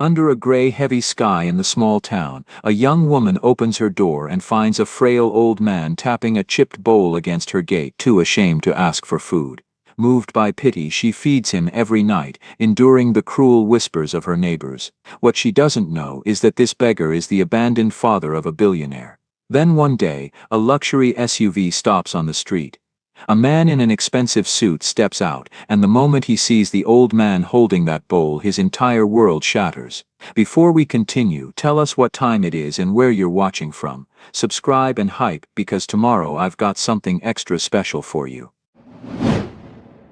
Under a gray, heavy sky in the small town, a young woman opens her door and finds a frail old man tapping a chipped bowl against her gate, too ashamed to ask for food. Moved by pity, she feeds him every night, enduring the cruel whispers of her neighbors. What she doesn't know is that this beggar is the abandoned father of a billionaire. Then one day, a luxury SUV stops on the street. A man in an expensive suit steps out, and the moment he sees the old man holding that bowl, his entire world shatters. Before we continue, tell us what time it is and where you're watching from. Subscribe and hype, because tomorrow I've got something extra special for you.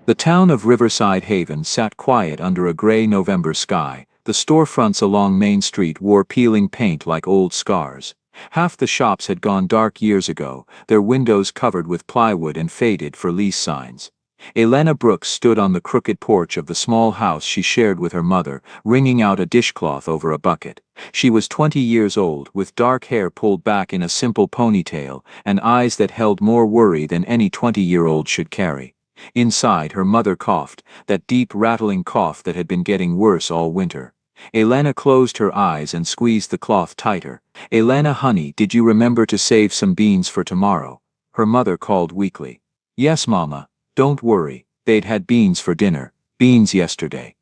The town of Riverside Haven sat quiet under a gray November sky. The storefronts along Main Street wore peeling paint like old scars. Half the shops had gone dark years ago, their windows covered with plywood and faded for lease signs. Elena Brooks stood on the crooked porch of the small house she shared with her mother, wringing out a dishcloth over a bucket. She was 20 years old, with dark hair pulled back in a simple ponytail, and eyes that held more worry than any 20-year-old should carry. Inside, her mother coughed, that deep, rattling cough that had been getting worse all winter. Elena closed her eyes and squeezed the cloth tighter. "Elena, honey, did you remember to save some beans for tomorrow?" her mother called weakly. "Yes, Mama. Don't worry, they'd had beans for dinner, beans yesterday,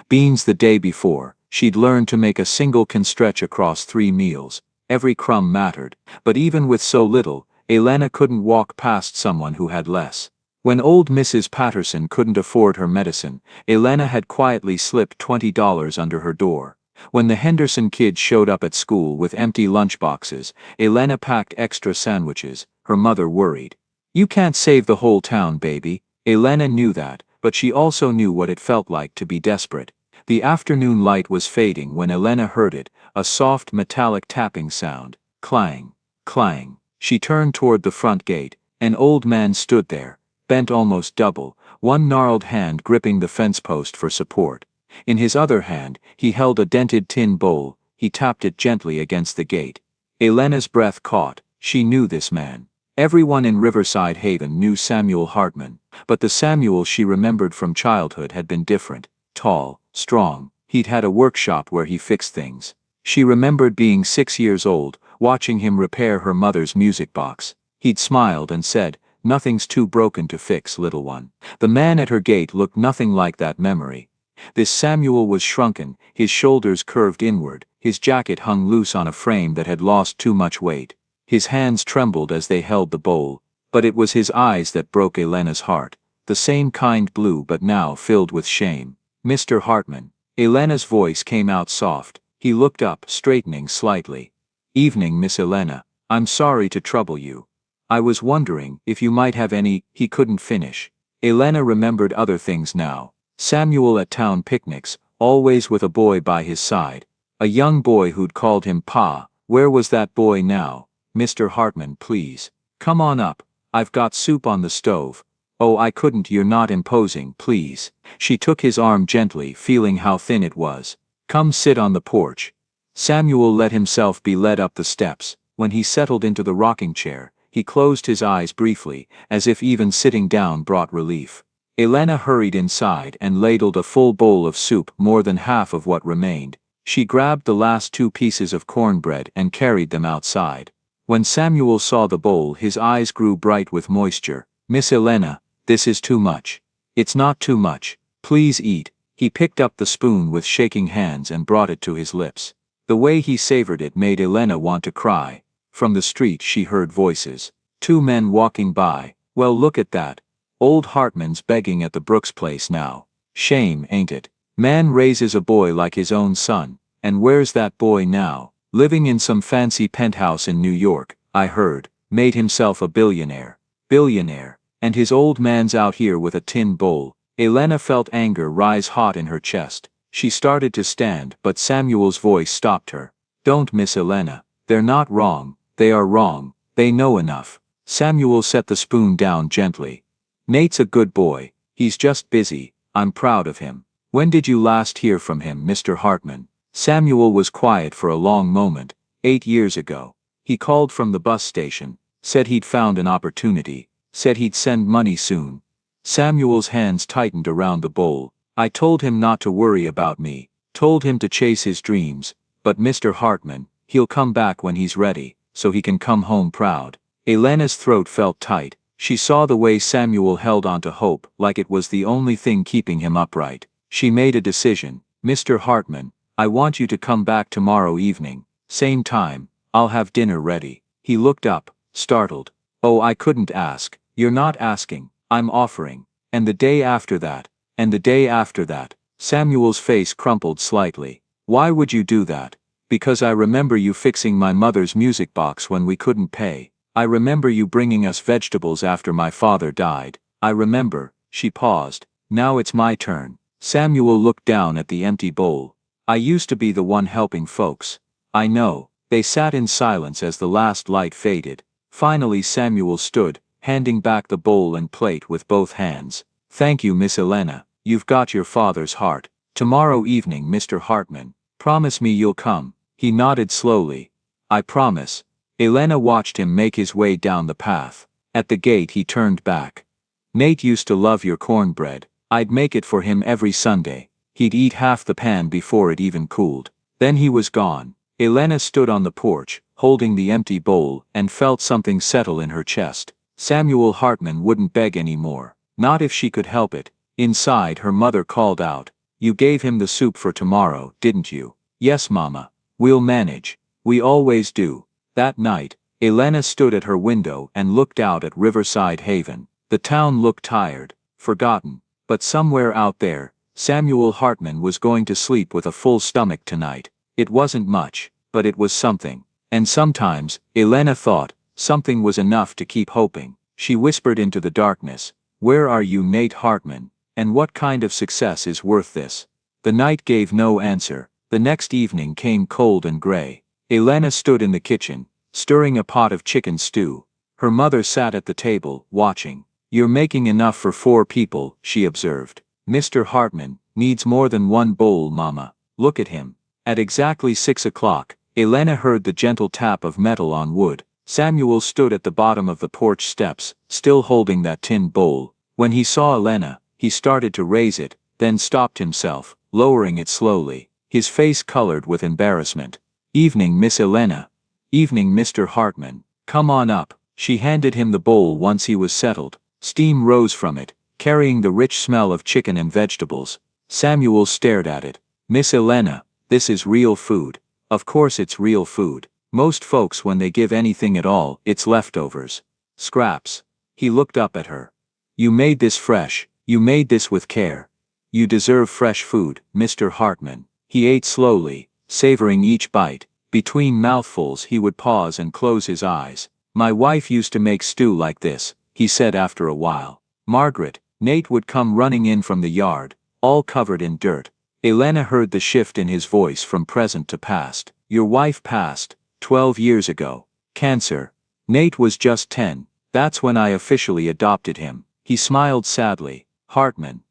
beans the day before." She'd learned to make a single can stretch across 3 meals. Every crumb mattered, but even with so little, Elena couldn't walk past someone who had less. When old Mrs. Patterson couldn't afford her medicine, Elena had quietly slipped $20 under her door. When the Henderson kids showed up at school with empty lunchboxes, Elena packed extra sandwiches. Her mother worried. "You can't save the whole town, baby." Elena knew that, but she also knew what it felt like to be desperate. The afternoon light was fading when Elena heard it, a soft metallic tapping sound. Clang, clang. She turned toward the front gate. An old man stood there, bent almost double, one gnarled hand gripping the fence post for support. In his other hand, he held a dented tin bowl. He tapped it gently against the gate. Elena's breath caught. She knew this man. Everyone in Riverside Haven knew Samuel Hartman, but the Samuel she remembered from childhood had been different. Tall, strong, he'd had a workshop where he fixed things. She remembered being 6 years old, watching him repair her mother's music box. He'd smiled and said, "Nothing's too broken to fix, little one." The man at her gate looked nothing like that memory. This Samuel was shrunken, his shoulders curved inward, his jacket hung loose on a frame that had lost too much weight. His hands trembled as they held the bowl, but it was his eyes that broke Elena's heart, the same kind blue but now filled with shame. "Mr. Hartman." Elena's voice came out soft. He looked up, straightening slightly. "Evening, Miss Elena. I'm sorry to trouble you. I was wondering if you might have any..." He couldn't finish. Elena remembered other things now. Samuel at town picnics, always with a boy by his side. A young boy who'd called him Pa. Where was that boy now? "Mr. Hartman, please. Come on up. I've got soup on the stove." "Oh, I couldn't, you're not imposing, please." She took his arm gently, feeling how thin it was. "Come sit on the porch." Samuel let himself be led up the steps. When he settled into the rocking chair, he closed his eyes briefly, as if even sitting down brought relief. Elena hurried inside and ladled a full bowl of soup, more than half of what remained. She grabbed the last 2 pieces of cornbread and carried them outside. When Samuel saw the bowl, his eyes grew bright with moisture. "Miss Elena, this is too much." "It's not too much. Please eat." He picked up the spoon with shaking hands and brought it to his lips. The way he savored it made Elena want to cry. From the street she heard voices. 2 men walking by. "Well, look at that. Old Hartman's begging at the Brooks place now. Shame, ain't it? Man raises a boy like his own son. And where's that boy now? Living in some fancy penthouse in New York, I heard. Made himself a billionaire. Billionaire. And his old man's out here with a tin bowl." Elena felt anger rise hot in her chest. She started to stand, but Samuel's voice stopped her. "Don't, Miss Elena. They're not wrong. They are wrong. They know enough." Samuel set the spoon down gently. "Nate's a good boy. He's just busy. I'm proud of him. When did you last hear from him, Mr. Hartman?" Samuel was quiet for a long moment. 8 years ago. He called from the bus station. Said he'd found an opportunity. Said he'd send money soon. Samuel's hands tightened around the bowl. "I told him not to worry about me. told him to chase his dreams, but Mr. Hartman, he'll come back when he's ready, so he can come home proud. Elena's throat felt tight. She saw the way Samuel held on to hope like it was the only thing keeping him upright. She made a decision. Mr. Hartman, I want you to come back tomorrow evening. Same time, I'll have dinner ready. He looked up, startled. Oh, I couldn't ask. You're not asking, I'm offering. And the day after that, and the day after that. Samuel's face crumpled slightly. Why would you do that? Because I remember you fixing my mother's music box when we couldn't pay. I remember you bringing us vegetables after my father died. I remember. She paused. Now it's my turn. Samuel looked down at the empty bowl. I used to be the one helping folks. I know. They sat in silence as the last light faded. Finally Samuel stood, handing back the bowl and plate with both hands. Thank you, Miss Elena. You've got your father's heart. Tomorrow evening, Mr. Hartman. Promise me you'll come. He nodded slowly. I promise. Elena watched him make his way down the path. At the gate he turned back. Nate used to love your cornbread. I'd make it for him every Sunday. He'd eat half the pan before it even cooled. Then he was gone. Elena stood on the porch, holding the empty bowl, and felt something settle in her chest. Samuel Hartman wouldn't beg anymore. Not if she could help it. Inside her mother called out. You gave him the soup for tomorrow, didn't you? Yes, Mama. We'll manage. We always do. That night, Elena stood at her window and looked out at Riverside Haven. The town looked tired, forgotten, but somewhere out there, Samuel Hartman was going to sleep with a full stomach tonight. It wasn't much, but it was something. And sometimes, Elena thought, something was enough to keep hoping. She whispered into the darkness, "Where are you, Nate Hartman? And what kind of success is worth this?" The night gave no answer. The next evening came cold and gray. Elena stood in the kitchen, stirring a pot of chicken stew. Her mother sat at the table, watching. You're making enough for 4 people, she observed. Mr. Hartman needs more than one bowl, Mama. Look at him. At exactly 6 o'clock, Elena heard the gentle tap of metal on wood. Samuel stood at the bottom of the porch steps, still holding that tin bowl. When he saw Elena, he started to raise it, then stopped himself, lowering it slowly. His face colored with embarrassment. Evening, Miss Elena. Evening, Mr. Hartman. Come on up. She handed him the bowl once he was settled. Steam rose from it, carrying the rich smell of chicken and vegetables. Samuel stared at it. Miss Elena, this is real food. Of course it's real food. Most folks, when they give anything at all, it's leftovers. Scraps. He looked up at her. You made this fresh. You made this with care. You deserve fresh food, Mr. Hartman. He ate slowly, savoring each bite. Between mouthfuls he would pause and close his eyes. My wife used to make stew like this, he said after a while. Margaret, Nate would come running in from the yard, all covered in dirt. Elena heard the shift in his voice from present to past. Your wife passed, 12 years ago. Cancer. Nate was just 10. That's when I officially adopted him. He smiled sadly. Hartman.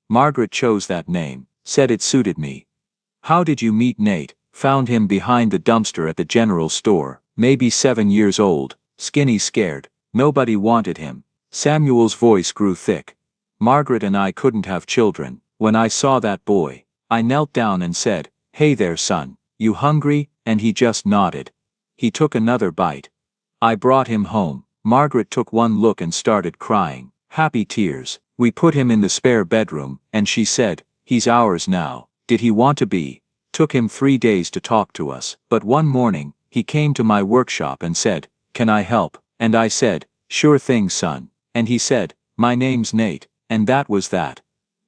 Margaret chose that name, said it suited me. How did you meet Nate? Found him behind the dumpster at the general store, maybe 7 years old, skinny, scared. Nobody wanted him. Samuel's voice grew thick. Margaret and I couldn't have children. When I saw that boy, I knelt down and said, "Hey there, son, you hungry?" And he just nodded. He took another bite. I brought him home. Margaret took one look and started crying. Happy tears. We put him in the spare bedroom, and she said, "He's ours now." Did he want to be? Took him 3 days to talk to us, but one morning, he came to my workshop and said, "Can I help?" And I said, "Sure thing, son." And he said, "My name's Nate," and that was that.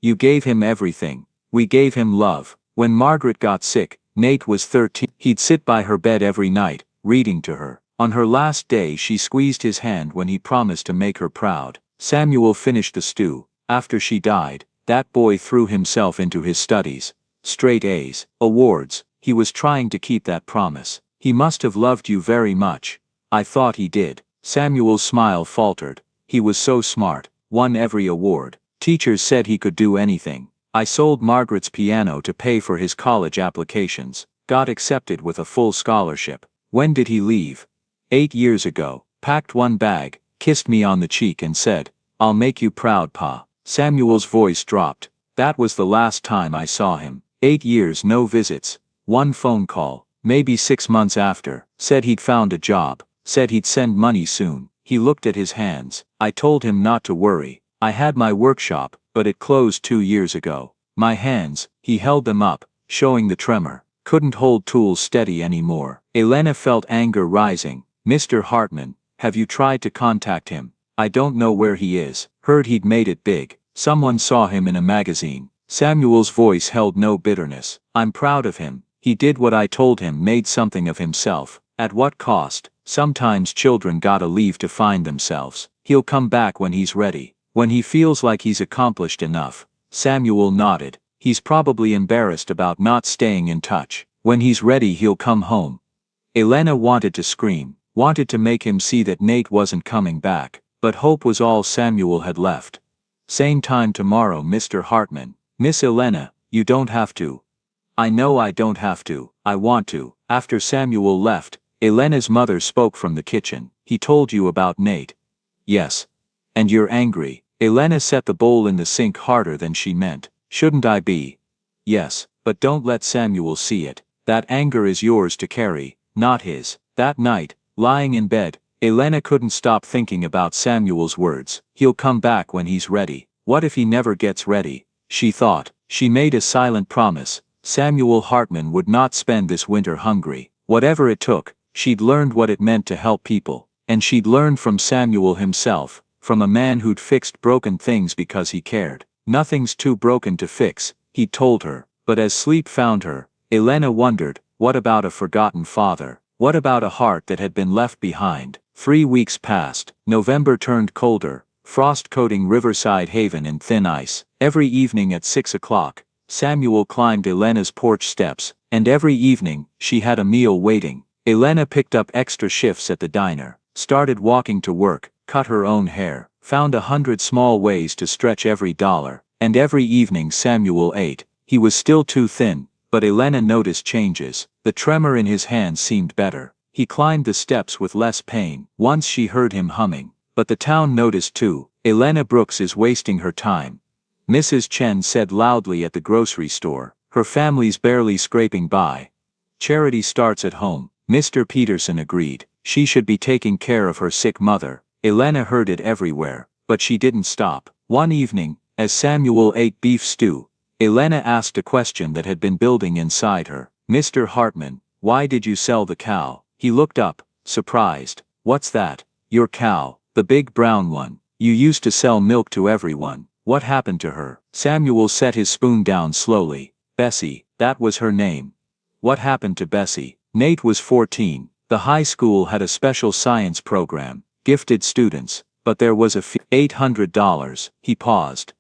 You gave him everything. We gave him love. When Margaret got sick, Nate was 13. He'd sit by her bed every night, reading to her. On her last day she squeezed his hand when he promised to make her proud. Samuel finished the stew. After she died, that boy threw himself into his studies. Straight A's, awards. He was trying to keep that promise. He must have loved you very much. I thought he did. Samuel's smile faltered. He was so smart, won every award. Teachers said he could do anything. I sold Margaret's piano to pay for his college applications. Got accepted with a full scholarship. When did he leave? 8 years ago. Packed one bag, kissed me on the cheek and said, "I'll make you proud, Pa." Samuel's voice dropped. That was the last time I saw him. 8 years no visits. One phone call, maybe 6 months after, said he'd found a job, said he'd send money soon. He looked at his hands. I told him not to worry. I had my workshop, but it closed 2 years ago. My hands, he held them up, showing the tremor, couldn't hold tools steady anymore. Elena felt anger rising. Mr. Hartman, have you tried to contact him? I don't know where he is. Heard he'd made it big. Someone saw him in a magazine. Samuel's voice held no bitterness. I'm proud of him. He did what I told him, made something of himself. At what cost? Sometimes children gotta leave to find themselves. He'll come back when he's ready. When he feels like he's accomplished enough. Samuel nodded. He's probably embarrassed about not staying in touch. When he's ready he'll come home. Elena wanted to scream, wanted to make him see that Nate wasn't coming back, but hope was all Samuel had left. Same time tomorrow, Mr. Hartman. Miss Elena, you don't have to. I know I don't have to, I want to. After Samuel left, Elena's mother spoke from the kitchen. He told you about Nate. Yes. And you're angry. Elena set the bowl in the sink harder than she meant. Shouldn't I be? Yes, but don't let Samuel see it. That anger is yours to carry, not his. That night, lying in bed, Elena couldn't stop thinking about Samuel's words. He'll come back when he's ready. What if he never gets ready? She thought. She made a silent promise. Samuel Hartman would not spend this winter hungry. Whatever it took, she'd learned what it meant to help people. And she'd learned from Samuel himself, from a man who'd fixed broken things because he cared. Nothing's too broken to fix, he'd told her. But as sleep found her, Elena wondered, what about a forgotten father? What about a heart that had been left behind? 3 weeks passed. November turned colder, frost coating Riverside Haven in thin ice. Every evening at 6 o'clock, Samuel climbed Elena's porch steps, and every evening, she had a meal waiting. Elena picked up extra shifts at the diner, started walking to work, cut her own hair, found 100 small ways to stretch every dollar, and every evening Samuel ate. He was still too thin, but Elena noticed changes. The tremor in his hands seemed better. He climbed the steps with less pain. Once she heard him humming. But the town noticed too. Elena Brooks is wasting her time. Mrs. Chen said loudly at the grocery store. Her family's barely scraping by. Charity starts at home. Mr. Peterson agreed. She should be taking care of her sick mother. Elena heard it everywhere, but she didn't stop. One evening, as Samuel ate beef stew, Elena asked a question that had been building inside her. Mr. Hartman, why did you sell the cow? He looked up, surprised. What's that? Your cow, the big brown one. You used to sell milk to everyone. What happened to her? Samuel set his spoon down slowly. Bessie, that was her name. What happened to Bessie? Nate was 14. The high school had a special science program, gifted students, but there was a fee. $800. He paused.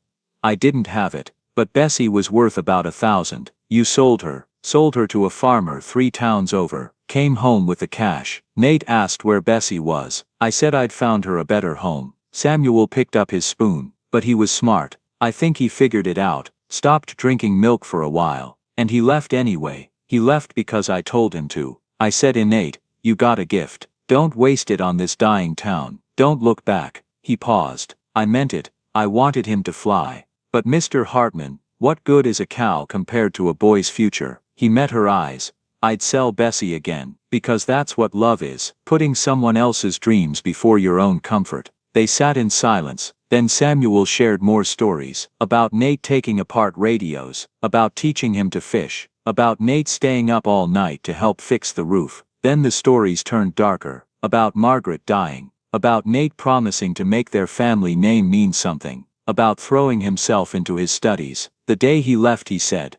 I didn't have it, but Bessie was worth about $1,000. You sold her to a farmer 3 towns over, came home with the cash. Nate asked where Bessie was. I said I'd found her a better home. Samuel picked up his spoon, but he was smart. I think he figured it out, stopped drinking milk for a while, and he left anyway. He left because I told him to. I said, Nate, you got a gift. Don't waste it on this dying town. Don't look back. He paused. I meant it. I wanted him to fly. But Mr. Hartman, what good is a cow compared to a boy's future? He met her eyes. I'd sell Bessie again, because that's what love is, putting someone else's dreams before your own comfort. They sat in silence. Then Samuel shared more stories, about Nate taking apart radios, about teaching him to fish, about Nate staying up all night to help fix the roof. Then the stories turned darker, about Margaret dying, about Nate promising to make their family name mean something, about throwing himself into his studies. The day he left he said,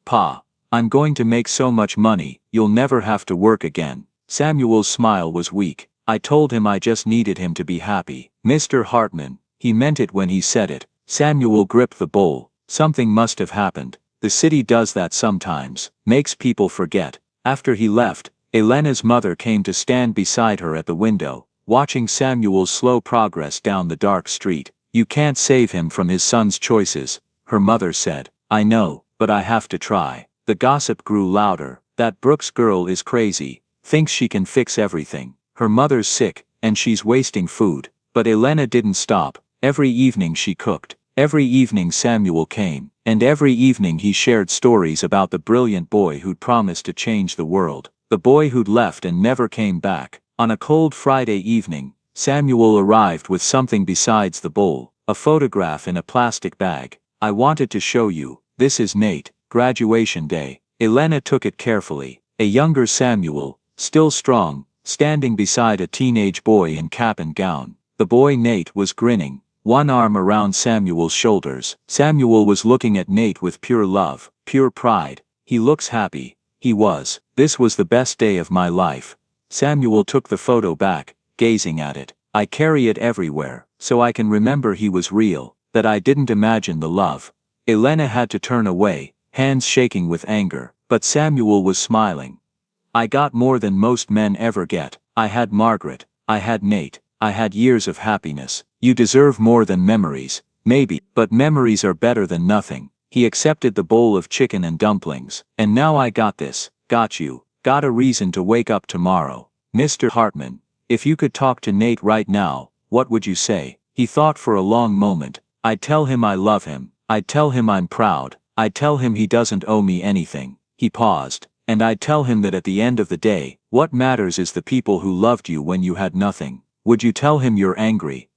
Pa, I'm going to make so much money, you'll never have to work again. Samuel's smile was weak. I told him I just needed him to be happy. Mr. Hartman, he meant it when he said it. Samuel gripped the bowl. Something must have happened. The city does that sometimes, makes people forget. After he left, Elena's mother came to stand beside her at the window, watching Samuel's slow progress down the dark street. You can't save him from his son's choices, her mother said. I know, but I have to try. The gossip grew louder. That Brooks girl is crazy, thinks she can fix everything. Her mother's sick, and she's wasting food. But Elena didn't stop. Every evening she cooked. Every evening Samuel came, and every evening he shared stories about the brilliant boy who'd promised to change the world, the boy who'd left and never came back. On a cold Friday evening, Samuel arrived with something besides the bowl, a photograph in a plastic bag. "I wanted to show you, this is Nate, graduation day." Elena took it carefully. A younger Samuel, still strong, standing beside a teenage boy in cap and gown. The boy Nate was grinning, one arm around Samuel's shoulders. Samuel was looking at Nate with pure love, pure pride. "He looks happy." He was. "This was the best day of my life." Samuel took the photo back, gazing at it. "I carry it everywhere, so I can remember he was real, that I didn't imagine the love." Elena had to turn away, hands shaking with anger, but Samuel was smiling. "I got more than most men ever get. I had Margaret, I had Nate, I had years of happiness. You deserve more than memories, maybe, but memories are better than nothing." He accepted the bowl of chicken and dumplings. "And now I got this, got you, got a reason to wake up tomorrow." "Mr. Hartman, if you could talk to Nate right now, what would you say?" He thought for a long moment. "I'd tell him I love him, I'd tell him I'm proud, I'd tell him he doesn't owe me anything." He paused. "And I'd tell him that at the end of the day, what matters is the people who loved you when you had nothing." "Would you tell him you're angry?"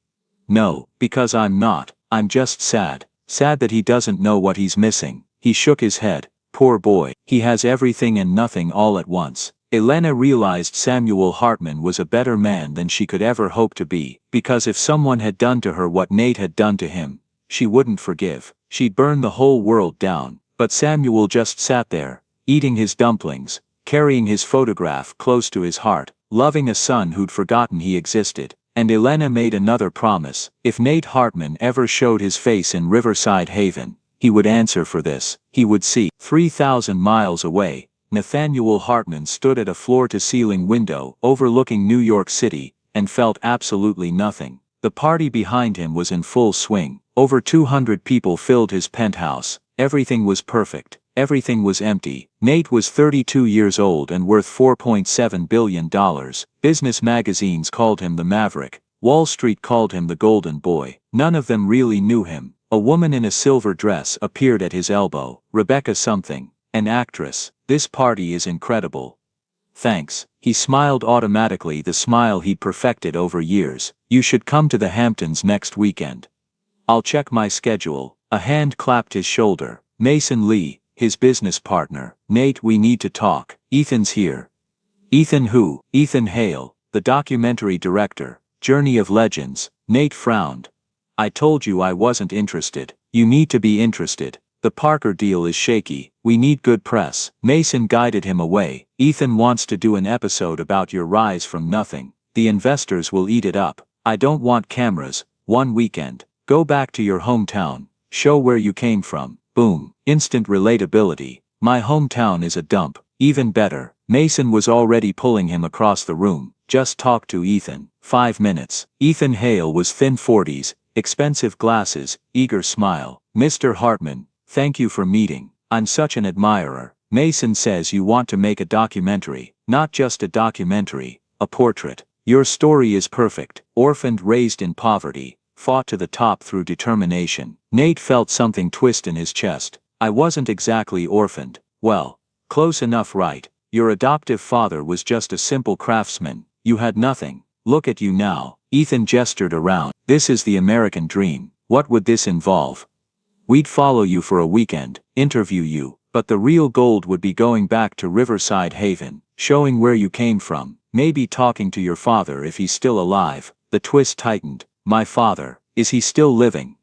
"No, because I'm not. I'm just sad. Sad that he doesn't know what he's missing." He shook his head. "Poor boy. He has everything and nothing all at once." Elena realized Samuel Hartman was a better man than she could ever hope to be, because if someone had done to her what Nate had done to him, she wouldn't forgive. She'd burn the whole world down. But Samuel just sat there, eating his dumplings, carrying his photograph close to his heart, loving a son who'd forgotten he existed. And Elena made another promise: if Nate Hartman ever showed his face in Riverside Haven, he would answer for this. He would see. 3,000 miles away, Nathaniel Hartman stood at a floor-to-ceiling window overlooking New York City, and felt absolutely nothing. The party behind him was in full swing. Over 200 people filled his penthouse. Everything was perfect. Everything was empty. Nate was 32 years old and worth $4.7 billion. Business magazines called him the Maverick. Wall Street called him the Golden Boy. None of them really knew him. A woman in a silver dress appeared at his elbow. "Rebecca something. An actress. This party is incredible." "Thanks." He smiled automatically, the smile he'd perfected over years. "You should come to the Hamptons next weekend." "I'll check my schedule." A hand clapped his shoulder. "Mason Lee, his business partner. Nate, we need to talk. Ethan's here." "Ethan who?" "Ethan Hale, the documentary director. Journey of Legends." Nate frowned. "I told you I wasn't interested." "You need to be interested. The Parker deal is shaky. We need good press." Mason guided him away. "Ethan wants to do an episode about your rise from nothing. The investors will eat it up. I don't want cameras. One weekend. Go back to your hometown. Show where you came from." Boom. Instant relatability. "My hometown is a dump." Even better. Mason was already pulling him across the room. "Just talk to Ethan." 5 minutes. Ethan Hale was thin 40s, expensive glasses, eager smile. "Mr. Hartman, thank you for meeting. I'm such an admirer." "Mason says you want to make a documentary." "Not just a documentary, a portrait. Your story is perfect. Orphaned, raised in poverty, fought to the top through determination." Nate felt something twist in his chest. "I wasn't exactly orphaned." "Well, close enough, right? Your adoptive father was just a simple craftsman. You had nothing. Look at you now." Ethan gestured around. "This is the American dream. What would this involve? We'd follow you for a weekend, interview you, but the real gold would be going back to Riverside Haven, showing where you came from, maybe talking to your father if he's still alive." The twist tightened. "My father, is he still living?"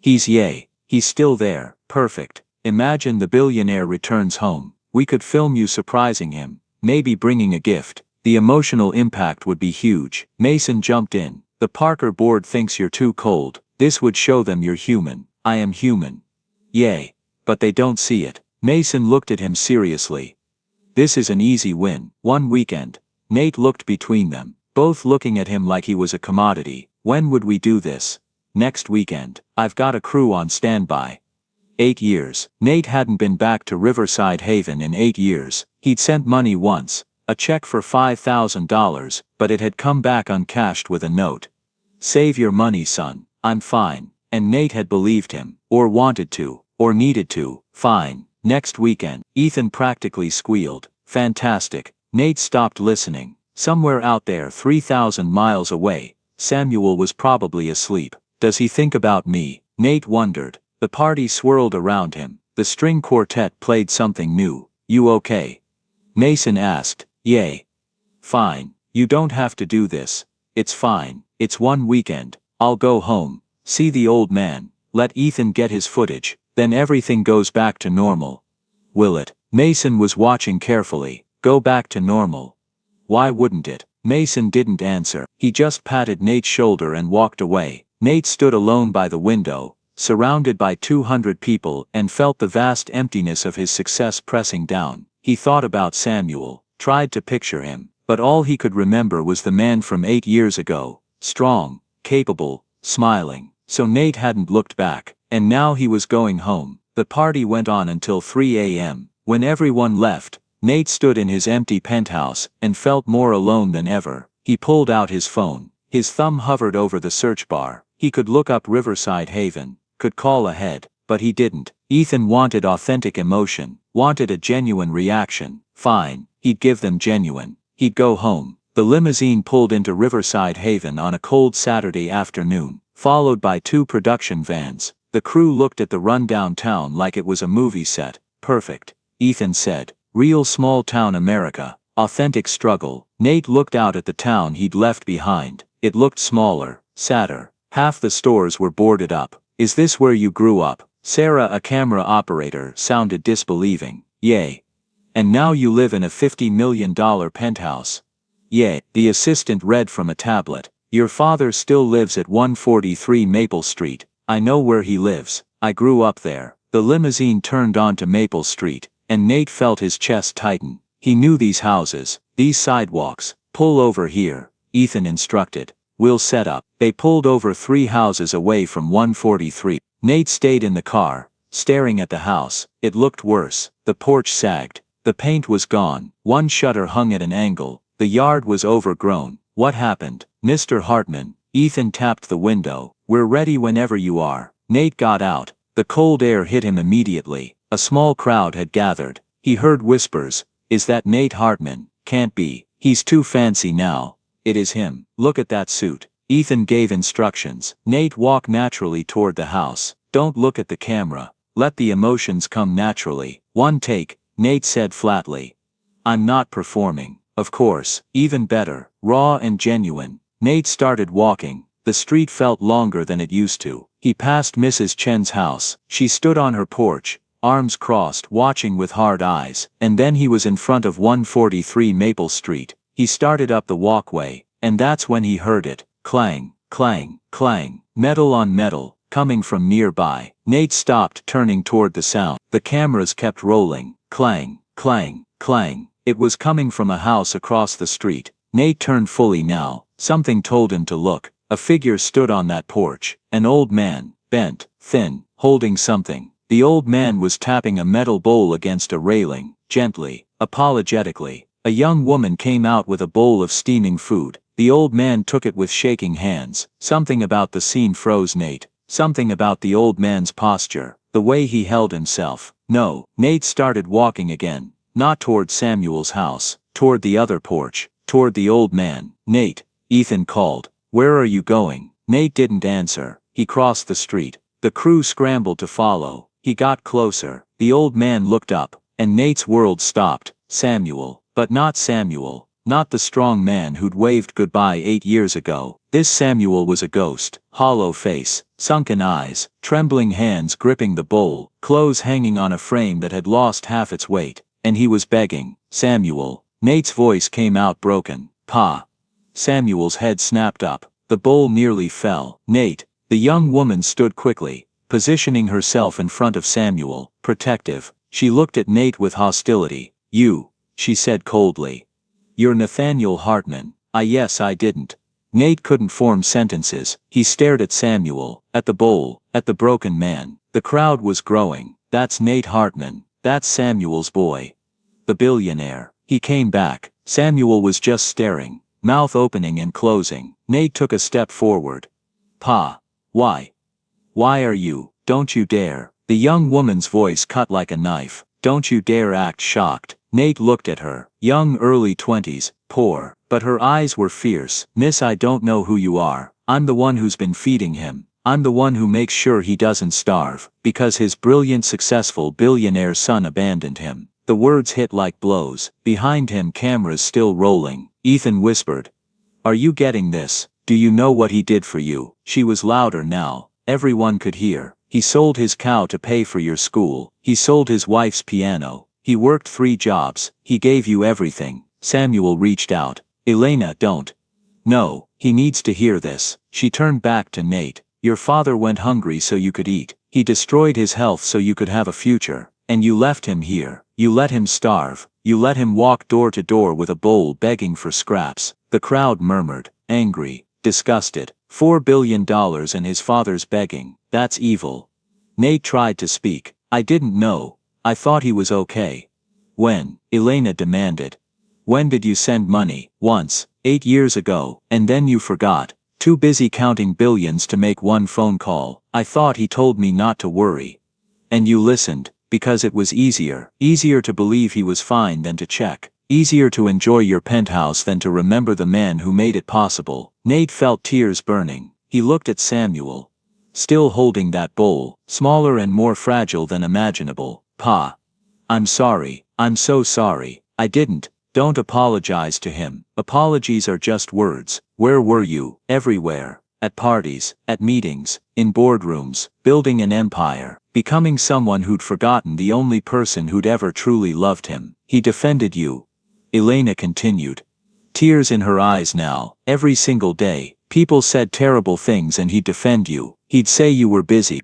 He's still there." "Perfect. Imagine the billionaire returns home. We could film you surprising him, maybe bringing a gift. The emotional impact would be huge." Mason jumped in. "The Parker board thinks you're too cold. This would show them you're human." "I am human." "Yay. But they don't see it." Mason looked at him seriously. "This is an easy win. One weekend." Nate looked between them, both looking at him like he was a commodity. "When would we do this?" "Next weekend. I've got a crew on standby." 8 years. Nate hadn't been back to Riverside Haven in 8 years. He'd sent money once, a check for $5,000, but it had come back uncashed with a note. "Save your money, son. I'm fine. and Nate had believed him, or wanted to, or needed to. Fine, next weekend. Ethan practically squealed. Fantastic. Nate stopped listening. Somewhere out there 3,000 miles away, Samuel was probably asleep. Does he think about me? Nate wondered. The party swirled around him. The string quartet played something new. You okay? Mason asked. Yay. Fine. You don't have to do this. It's fine. It's one weekend. I'll go home, see the old man, let Ethan get his footage, then everything goes back to normal. Will it? Mason was watching carefully. Go back to normal. Why wouldn't it? Mason didn't answer. He just patted Nate's shoulder and walked away. Nate stood alone by the window, surrounded by 200 people, and felt the vast emptiness of his success pressing down. He thought about Samuel, tried to picture him, but all he could remember was the man from 8 years ago, strong, capable, smiling. So Nate hadn't looked back, and now he was going home. The party went on until 3 a.m. When everyone left, Nate stood in his empty penthouse and felt more alone than ever. He pulled out his phone. His thumb hovered over the search bar. He could look up Riverside Haven, could call ahead, but he didn't. Ethan wanted authentic emotion, wanted a genuine reaction. Fine, he'd give them genuine. He'd go home. The limousine pulled into Riverside Haven on a cold Saturday afternoon, followed by 2 production vans. The crew looked at the rundown town like it was a movie set. Perfect, Ethan said. Real small-town America. Authentic struggle. Nate looked out at the town he'd left behind. It looked smaller, sadder. Half the stores were boarded up. Is this where you grew up? Sarah, a camera operator, sounded disbelieving. Yay. And now you live in a $50 million penthouse. Yeah, the assistant read from a tablet. Your father still lives at 143 Maple Street. I know where he lives. I grew up there. The limousine turned onto Maple Street, and Nate felt his chest tighten. He knew these houses, these sidewalks. Pull over here, Ethan instructed. We'll set up. They pulled over 3 houses away from 143. Nate stayed in the car, staring at the house. It looked worse. The porch sagged. The paint was gone. One shutter hung at an angle. The yard was overgrown. What happened? Mr. Hartman. Ethan tapped the window. We're ready whenever you are. Nate got out. The cold air hit him immediately. A small crowd had gathered. He heard whispers. Is that Nate Hartman? Can't be. He's too fancy now. It is him. Look at that suit. Ethan gave instructions. Nate walked naturally toward the house. Don't look at the camera. Let the emotions come naturally. One take, Nate said flatly. I'm not performing. Of course, even better, raw and genuine. Nate started walking. The street felt longer than it used to. He passed Mrs. Chen's house. She stood on her porch, arms crossed, watching with hard eyes. And then he was in front of 143 Maple Street. He started up the walkway, and that's when he heard it. Clang, clang, clang, metal on metal, coming from nearby. Nate stopped, turning toward the sound. The cameras kept rolling. Clang, clang, clang. It was coming from a house across the street. Nate turned fully now. Something told him to look. A figure stood on that porch. An old man, bent, thin, holding something. The old man was tapping a metal bowl against a railing, gently, apologetically. A young woman came out with a bowl of steaming food. The old man took it with shaking hands. Something about the scene froze Nate. Something about the old man's posture, the way he held himself. No, Nate started walking again. Not toward Samuel's house, toward the other porch, toward the old man. Nate, Ethan called. Where are you going? Nate didn't answer. He crossed the street. The crew scrambled to follow. He got closer. The old man looked up, and Nate's world stopped. Samuel. But not Samuel. Not the strong man who'd waved goodbye 8 years ago. This Samuel was a ghost. Hollow face, sunken eyes, trembling hands gripping the bowl, clothes hanging on a frame that had lost half its weight. And he was begging. Samuel. Nate's voice came out broken. Pa. Samuel's head snapped up. The bowl nearly fell. Nate. The young woman stood quickly, positioning herself in front of Samuel, protective. She looked at Nate with hostility. You, she said coldly. You're Nathaniel Hartman. Yes, I didn't. Nate couldn't form sentences. He stared at Samuel, at the bowl, at the broken man. The crowd was growing. That's Nate Hartman. That's Samuel's boy. The billionaire. He came back. Samuel was just staring, mouth opening and closing. Nate took a step forward. Pa. Why? Why are you? Don't you dare. The young woman's voice cut like a knife. Don't you dare act shocked. Nate looked at her. Young, early 20s, poor. But her eyes were fierce. Miss, I don't know who you are. I'm the one who's been feeding him. I'm the one who makes sure he doesn't starve, because his brilliant, successful billionaire son abandoned him. The words hit like blows. Behind him, cameras still rolling. Ethan whispered, "Are you getting this? Do you know what he did for you?" She was louder now. Everyone could hear. He sold his cow to pay for your school. He sold his wife's piano. He worked 3 jobs. He gave you everything. Samuel reached out. Elena, don't. No, he needs to hear this. She turned back to Nate. Your father went hungry so you could eat. He destroyed his health so you could have a future. And you left him here. You let him starve. You let him walk door to door with a bowl begging for scraps. The crowd murmured, angry, disgusted. $4 billion and his father's begging. That's evil. Nate tried to speak. I didn't know. I thought he was okay. When? Elena demanded. When did you send money? Once, 8 years ago, and then you forgot. Too busy counting billions to make one phone call. I thought he told me not to worry. And you listened, because it was easier. Easier to believe he was fine than to check. Easier to enjoy your penthouse than to remember the man who made it possible. Nate felt tears burning. He looked at Samuel. Still holding that bowl, smaller and more fragile than imaginable. Pa. I'm sorry. I'm so sorry. I didn't. Don't apologize to him. Apologies are just words. Where were you? Everywhere. At parties, at meetings, in boardrooms, building an empire, becoming someone who'd forgotten the only person who'd ever truly loved him. He defended you. Elena continued. Tears in her eyes now. Every single day, people said terrible things and he'd defend you. He'd say you were busy.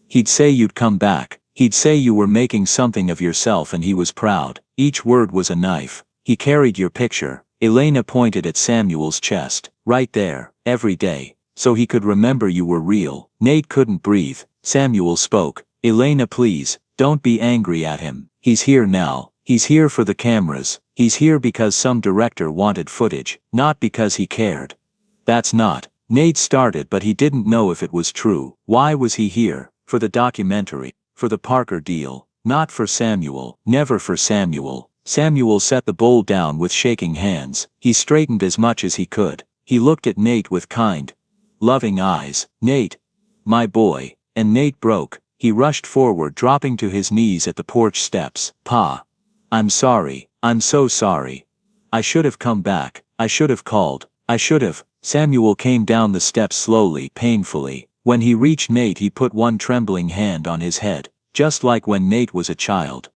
He'd say you'd come back. He'd say you were making something of yourself and he was proud. Each word was a knife. He carried your picture. Elena pointed at Samuel's chest. Right there, every day. So he could remember you were real. Nate couldn't breathe. Samuel spoke. Elena, please, don't be angry at him. He's here now. He's here for the cameras. He's here because some director wanted footage, not because he cared. That's not. Nate started, but he didn't know if it was true. Why was he here? For the documentary. For the Parker deal. Not for Samuel. Never for Samuel. Samuel set the bowl down with shaking hands. He straightened as much as he could. He looked at Nate with kind, loving eyes. Nate. My boy. And Nate broke. He rushed forward, dropping to his knees at the porch steps. Pa. I'm sorry. I'm so sorry. I should have come back. I should have called. I should have. Samuel came down the steps slowly, painfully. When he reached Nate, he put one trembling hand on his head, just like when Nate was a child.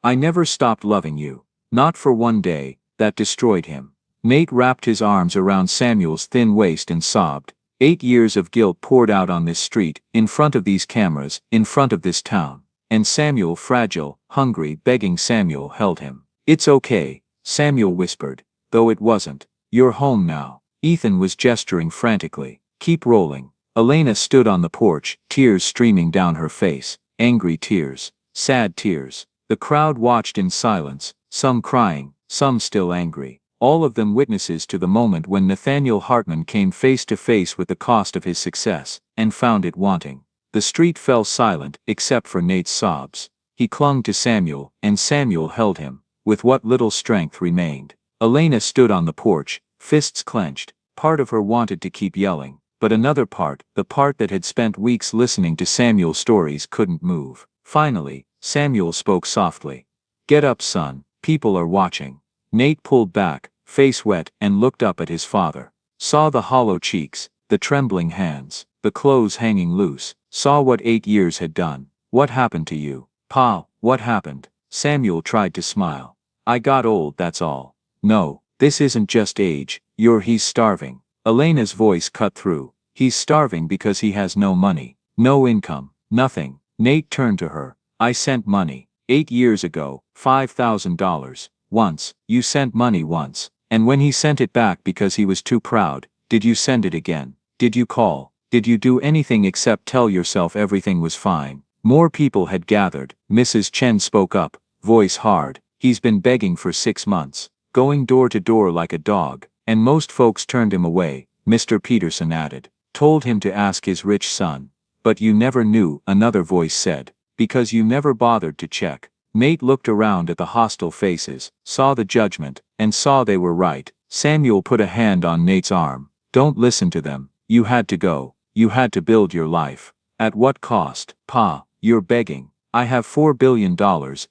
I never stopped loving you. Not for one day. That destroyed him. Nate wrapped his arms around Samuel's thin waist and sobbed. 8 years of guilt poured out on this street, in front of these cameras, in front of this town. And Samuel, fragile, hungry, begging, Samuel held him. It's okay, Samuel whispered, though it wasn't. You're home now. Ethan was gesturing frantically. Keep rolling. Elena stood on the porch, tears streaming down her face. Angry tears. Sad tears. The crowd watched in silence, some crying, some still angry. All of them witnesses to the moment when Nathaniel Hartman came face to face with the cost of his success, and found it wanting. The street fell silent, except for Nate's sobs. He clung to Samuel, and Samuel held him, with what little strength remained. Elena stood on the porch, fists clenched. Part of her wanted to keep yelling, but another part, the part that had spent weeks listening to Samuel's stories, couldn't move. Finally, Samuel spoke softly. Get up, son, people are watching. Nate pulled back, face wet, and looked up at his father. Saw the hollow cheeks, the trembling hands, the clothes hanging loose. Saw what 8 years had done. What happened to you? Pa, what happened? Samuel tried to smile. I got old, that's all. No, this isn't just age. He's starving. Elena's voice cut through. He's starving because he has no money. No income. Nothing. Nate turned to her. I sent money. 8 years ago, $5,000. Once. You sent money once. And when he sent it back because he was too proud, did you send it again? Did you call? Did you do anything except tell yourself everything was fine? More people had gathered. Mrs. Chen spoke up, voice hard. He's been begging for 6 months. Going door to door like a dog. And most folks turned him away, Mr. Peterson added. Told him to ask his rich son. But you never knew, another voice said. Because you never bothered to check. Nate looked around at the hostile faces, saw the judgment, and saw they were right. Samuel put a hand on Nate's arm. Don't listen to them. You had to go. You had to build your life. At what cost? Pa, you're begging. I have $4 billion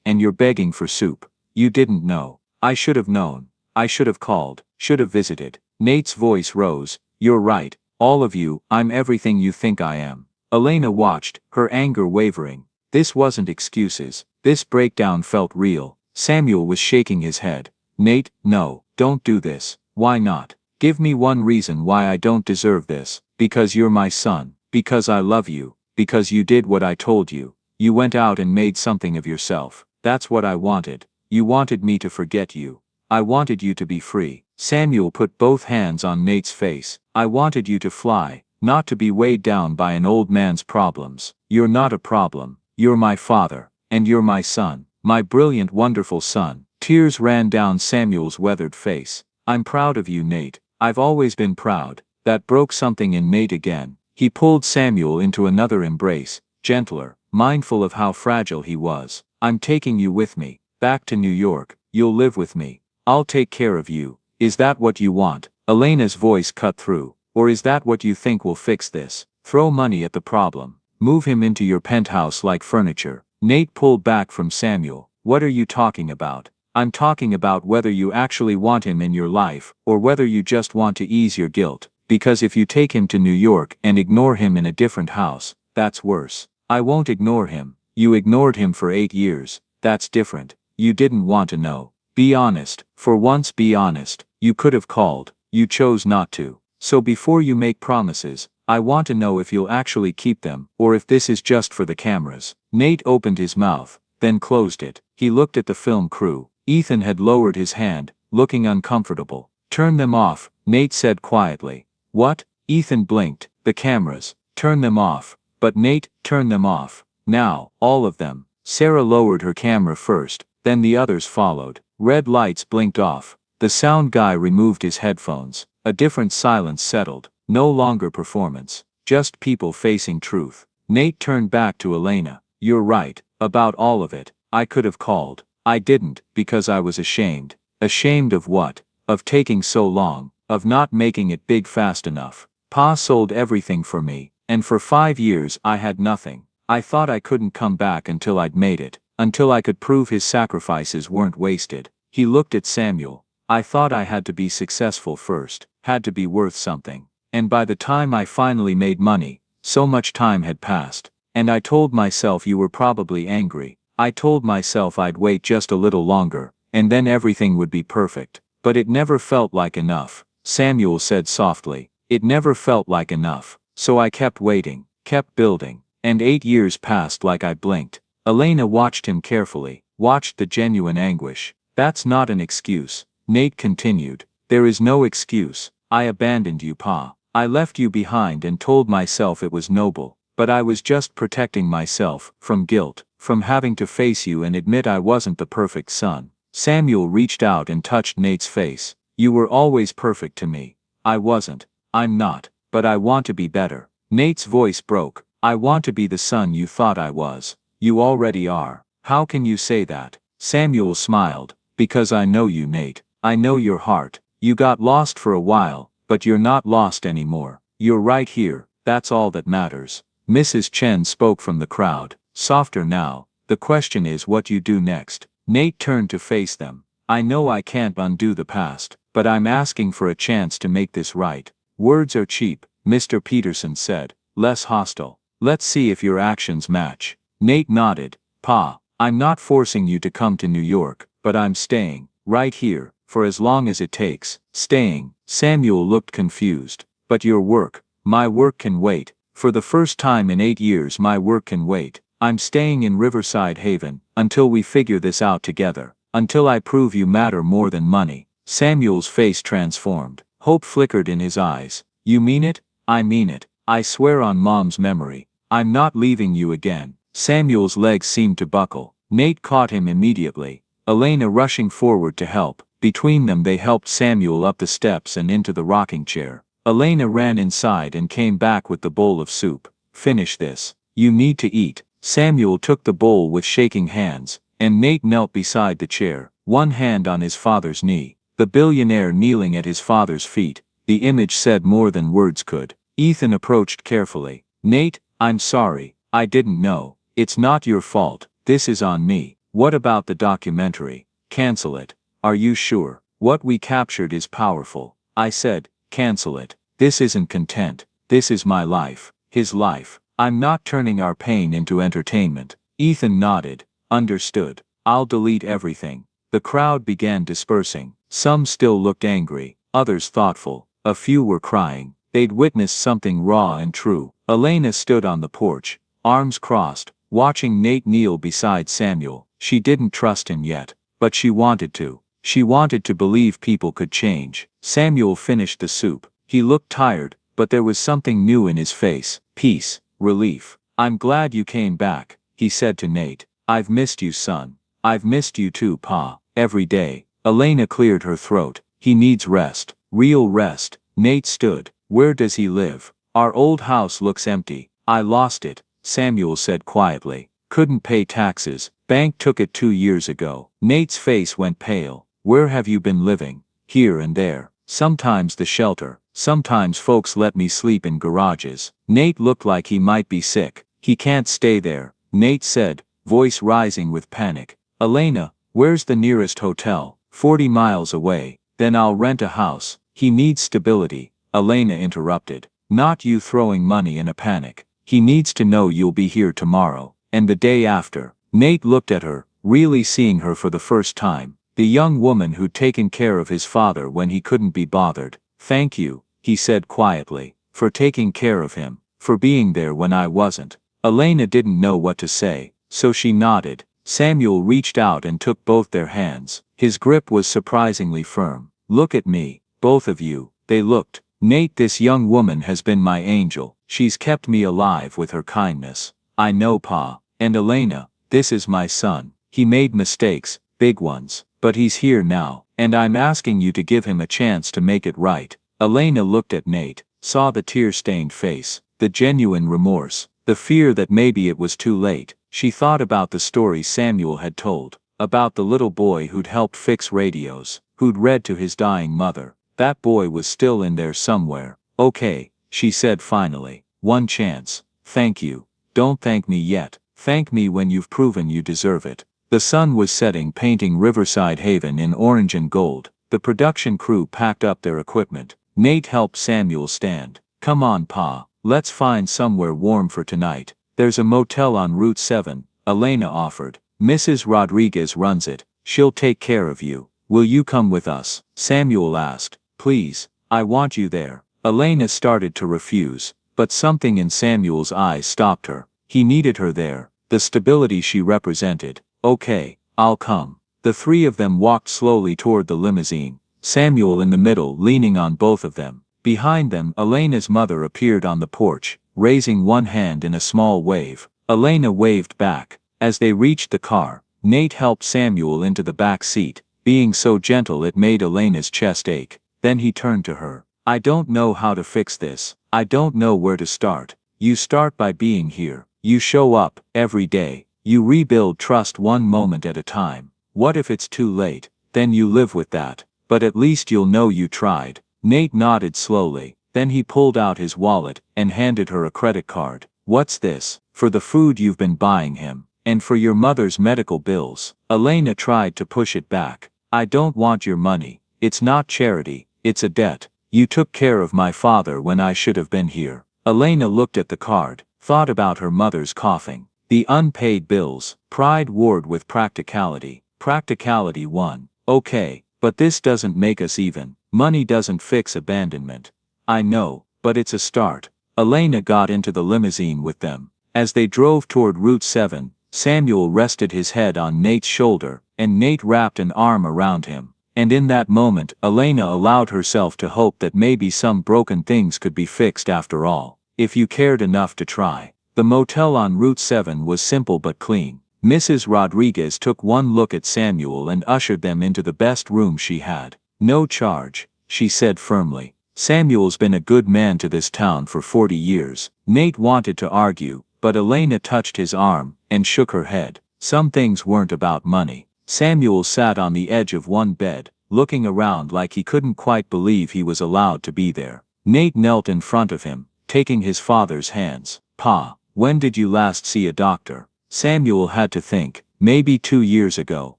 and you're begging for soup. You didn't know. I should have known. I should have called, should have visited. Nate's voice rose. You're right, all of you, I'm everything you think I am. Elena watched, her anger wavering. This wasn't excuses. This breakdown felt real. Samuel was shaking his head. Nate, no, don't do this. Why not? Give me one reason why I don't deserve this. Because you're my son. Because I love you. Because you did what I told you. You went out and made something of yourself. That's what I wanted. You wanted me to forget you. I wanted you to be free. Samuel put both hands on Nate's face. I wanted you to fly, not to be weighed down by an old man's problems. You're not a problem. You're my father. And you're my son. My brilliant, wonderful son. Tears ran down Samuel's weathered face. I'm proud of you, Nate. I've always been proud. That broke something in Nate again. He pulled Samuel into another embrace, gentler, mindful of how fragile he was. I'm taking you with me. Back to New York. You'll live with me. I'll take care of you. Is that what you want? Elena's voice cut through. Or is that what you think will fix this? Throw money at the problem. Move him into your penthouse like furniture. Nate pulled back from Samuel. What are you talking about? I'm talking about whether you actually want him in your life, or whether you just want to ease your guilt. Because if you take him to New York and ignore him in a different house, that's worse. I won't ignore him. You ignored him for 8 years. That's different. You didn't want to know. Be honest. For once, be honest. You could have called. You chose not to. So before you make promises, I want to know if you'll actually keep them, or if this is just for the cameras. Nate opened his mouth, then closed it. He looked at the film crew. Ethan had lowered his hand, looking uncomfortable. Turn them off, Nate said quietly. What? Ethan blinked. The cameras. Turn them off. But Nate, turn them off. Now, all of them. Sarah lowered her camera first, then the others followed. Red lights blinked off. The sound guy removed his headphones. A different silence settled. No longer performance. Just people facing truth. Nate turned back to Elena. You're right, about all of it. I could have called. I didn't, because I was ashamed. Ashamed of what? Of taking so long. Of not making it big fast enough. Pa sold everything for me, and for 5 years I had nothing. I thought I couldn't come back until I'd made it. Until I could prove his sacrifices weren't wasted. He looked at Samuel. I thought I had to be successful first. Had to be worth something. And by the time I finally made money, so much time had passed. And I told myself you were probably angry. I told myself I'd wait just a little longer, and then everything would be perfect. But it never felt like enough, Samuel said softly. It never felt like enough. So I kept waiting, kept building, and 8 years passed like I blinked. Elena watched him carefully, watched the genuine anguish. That's not an excuse, Nate continued. There is no excuse. I abandoned you, Pa. I left you behind and told myself it was noble, but I was just protecting myself from guilt, from having to face you and admit I wasn't the perfect son. Samuel reached out and touched Nate's face. You were always perfect to me. I wasn't. I'm not, but I want to be better. Nate's voice broke. I want to be the son you thought I was. You already are. How can you say that? Samuel smiled. Because I know you, Nate. I know your heart. You got lost for a while, but you're not lost anymore. You're right here. That's all that matters. Mrs. Chen spoke from the crowd, softer now. The question is what you do next. Nate turned to face them. I know I can't undo the past, but I'm asking for a chance to make this right. Words are cheap, Mr. Peterson said, less hostile. Let's see if your actions match. Nate nodded. Pa, I'm not forcing you to come to New York, but I'm staying, right here, for as long as it takes. Staying. Samuel looked confused. But your work, my work can wait. For the first time in 8 years my work can wait. I'm staying in Riverside Haven, until we figure this out together. Until I prove you matter more than money. Samuel's face transformed. Hope flickered in his eyes. You mean it? I mean it. I swear on Mom's memory. I'm not leaving you again. Samuel's legs seemed to buckle. Nate caught him immediately. Elena rushing forward to help. Between them they helped Samuel up the steps and into the rocking chair. Elena ran inside and came back with the bowl of soup. finish this. You need to eat. Samuel took the bowl with shaking hands, and Nate knelt beside the chair, one hand on his father's knee. The billionaire kneeling at his father's feet. The image said more than words could. Ethan approached carefully. Nate, I'm sorry. I didn't know. It's not your fault. This is on me. What about the documentary? Cancel it. Are you sure? What we captured is powerful. I said, cancel it. This isn't content. This is my life. His life. I'm not turning our pain into entertainment. Ethan nodded. Understood. I'll delete everything. The crowd began dispersing. Some still looked angry, others thoughtful. A few were crying. They'd witnessed something raw and true. Elena stood on the porch, arms crossed, watching Nate kneel beside Samuel. She didn't trust him yet, but she wanted to. She wanted to believe people could change. Samuel finished the soup. He looked tired, but there was something new in his face. Peace, relief. I'm glad you came back, he said to Nate. I've missed you, son. I've missed you too, Pa. Every day. Elena cleared her throat. He needs rest. Real rest. Nate stood. Where does he live? Our old house looks empty. I lost it, Samuel said quietly. Couldn't pay taxes. Bank took it 2 years ago. Nate's face went pale. Where have you been living? Here and there. Sometimes the shelter. Sometimes folks let me sleep in garages. Nate looked like he might be sick. He can't stay there, Nate said, voice rising with panic. Elena, where's the nearest hotel? 40 miles away. Then I'll rent a house. He needs stability. Elena interrupted. Not you throwing money in a panic. He needs to know you'll be here tomorrow, and the day after. Nate looked at her, really seeing her for the first time. The young woman who'd taken care of his father when he couldn't be bothered. Thank you, he said quietly, for taking care of him, for being there when I wasn't. Elena didn't know what to say, so she nodded. Samuel reached out and took both their hands. His grip was surprisingly firm. Look at me, both of you. They looked. Nate, this young woman has been my angel. She's kept me alive with her kindness. I know, Pa. And Elena, this is my son. He made mistakes, big ones, but he's here now, and I'm asking you to give him a chance to make it right. Elena looked at Nate, saw the tear-stained face, the genuine remorse, the fear that maybe it was too late. She thought about the story Samuel had told, about the little boy who'd helped fix radios, who'd read to his dying mother. That boy was still in there somewhere. Okay, she said finally. One chance. Thank you. Don't thank me yet. Thank me when you've proven you deserve it. The sun was setting, painting Riverside Haven in orange and gold. The production crew packed up their equipment. Nate helped Samuel stand. Come on, Pa. Let's find somewhere warm for tonight. There's a motel on Route 7, Elena offered. Mrs. Rodriguez runs it. She'll take care of you. Will you come with us? Samuel asked. Please, I want you there. Elena started to refuse, but something in Samuel's eyes stopped her. He needed her there, the stability she represented. Okay, I'll come. The three of them walked slowly toward the limousine, Samuel in the middle leaning on both of them. Behind them, Elena's mother appeared on the porch, raising one hand in a small wave. Elena waved back. As they reached the car, Nate helped Samuel into the back seat, being so gentle it made Elena's chest ache. Then he turned to her. I don't know how to fix this. I don't know where to start. You start by being here. You show up, every day. You rebuild trust one moment at a time. What if it's too late? Then you live with that. But at least you'll know you tried. Nate nodded slowly. Then he pulled out his wallet and handed her a credit card. What's this? For the food you've been buying him. And for your mother's medical bills. Elena tried to push it back. I don't want your money. It's not charity. It's a debt. You took care of my father when I should have been here. Elena looked at the card, thought about her mother's coughing. The unpaid bills. Pride warred with practicality. Practicality won. Okay, but this doesn't make us even. Money doesn't fix abandonment. I know, but it's a start. Elena got into the limousine with them. As they drove toward Route 7, Samuel rested his head on Nate's shoulder, and Nate wrapped an arm around him. And in that moment, Elena allowed herself to hope that maybe some broken things could be fixed after all, if you cared enough to try. The motel on Route 7 was simple but clean. Mrs. Rodriguez took one look at Samuel and ushered them into the best room she had. No charge, she said firmly. Samuel's been a good man to this town for 40 years. Nate wanted to argue, but Elena touched his arm and shook her head. Some things weren't about money. Samuel sat on the edge of one bed, looking around like he couldn't quite believe he was allowed to be there. Nate knelt in front of him, taking his father's hands. "Pa, when did you last see a doctor?" Samuel had to think. "Maybe 2 years ago.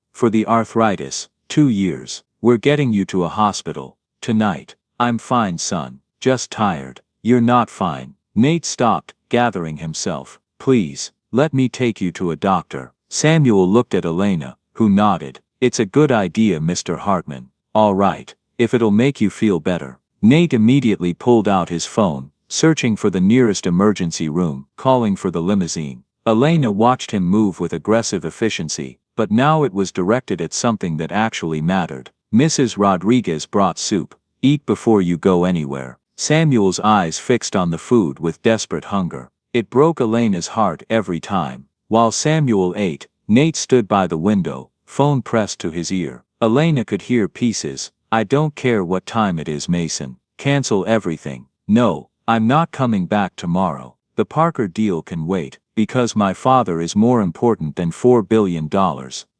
For the arthritis. 2 years. We're getting you to a hospital. Tonight." "I'm fine, son. Just tired." "You're not fine." Nate stopped, gathering himself. "Please, let me take you to a doctor." Samuel looked at Elena, who nodded. "It's a good idea, Mr. Hartman." "All right, if it'll make you feel better." Nate immediately pulled out his phone, searching for the nearest emergency room, calling for the limousine. Elena watched him move with aggressive efficiency, but now it was directed at something that actually mattered. "Mrs. Rodriguez brought soup. Eat before you go anywhere." Samuel's eyes fixed on the food with desperate hunger. It broke Elena's heart every time. While Samuel ate, Nate stood by the window, phone pressed to his ear. Elena could hear pieces. "I don't care what time it is, Mason. Cancel everything." "No, I'm not coming back tomorrow. The Parker deal can wait, because my father is more important than $4 billion.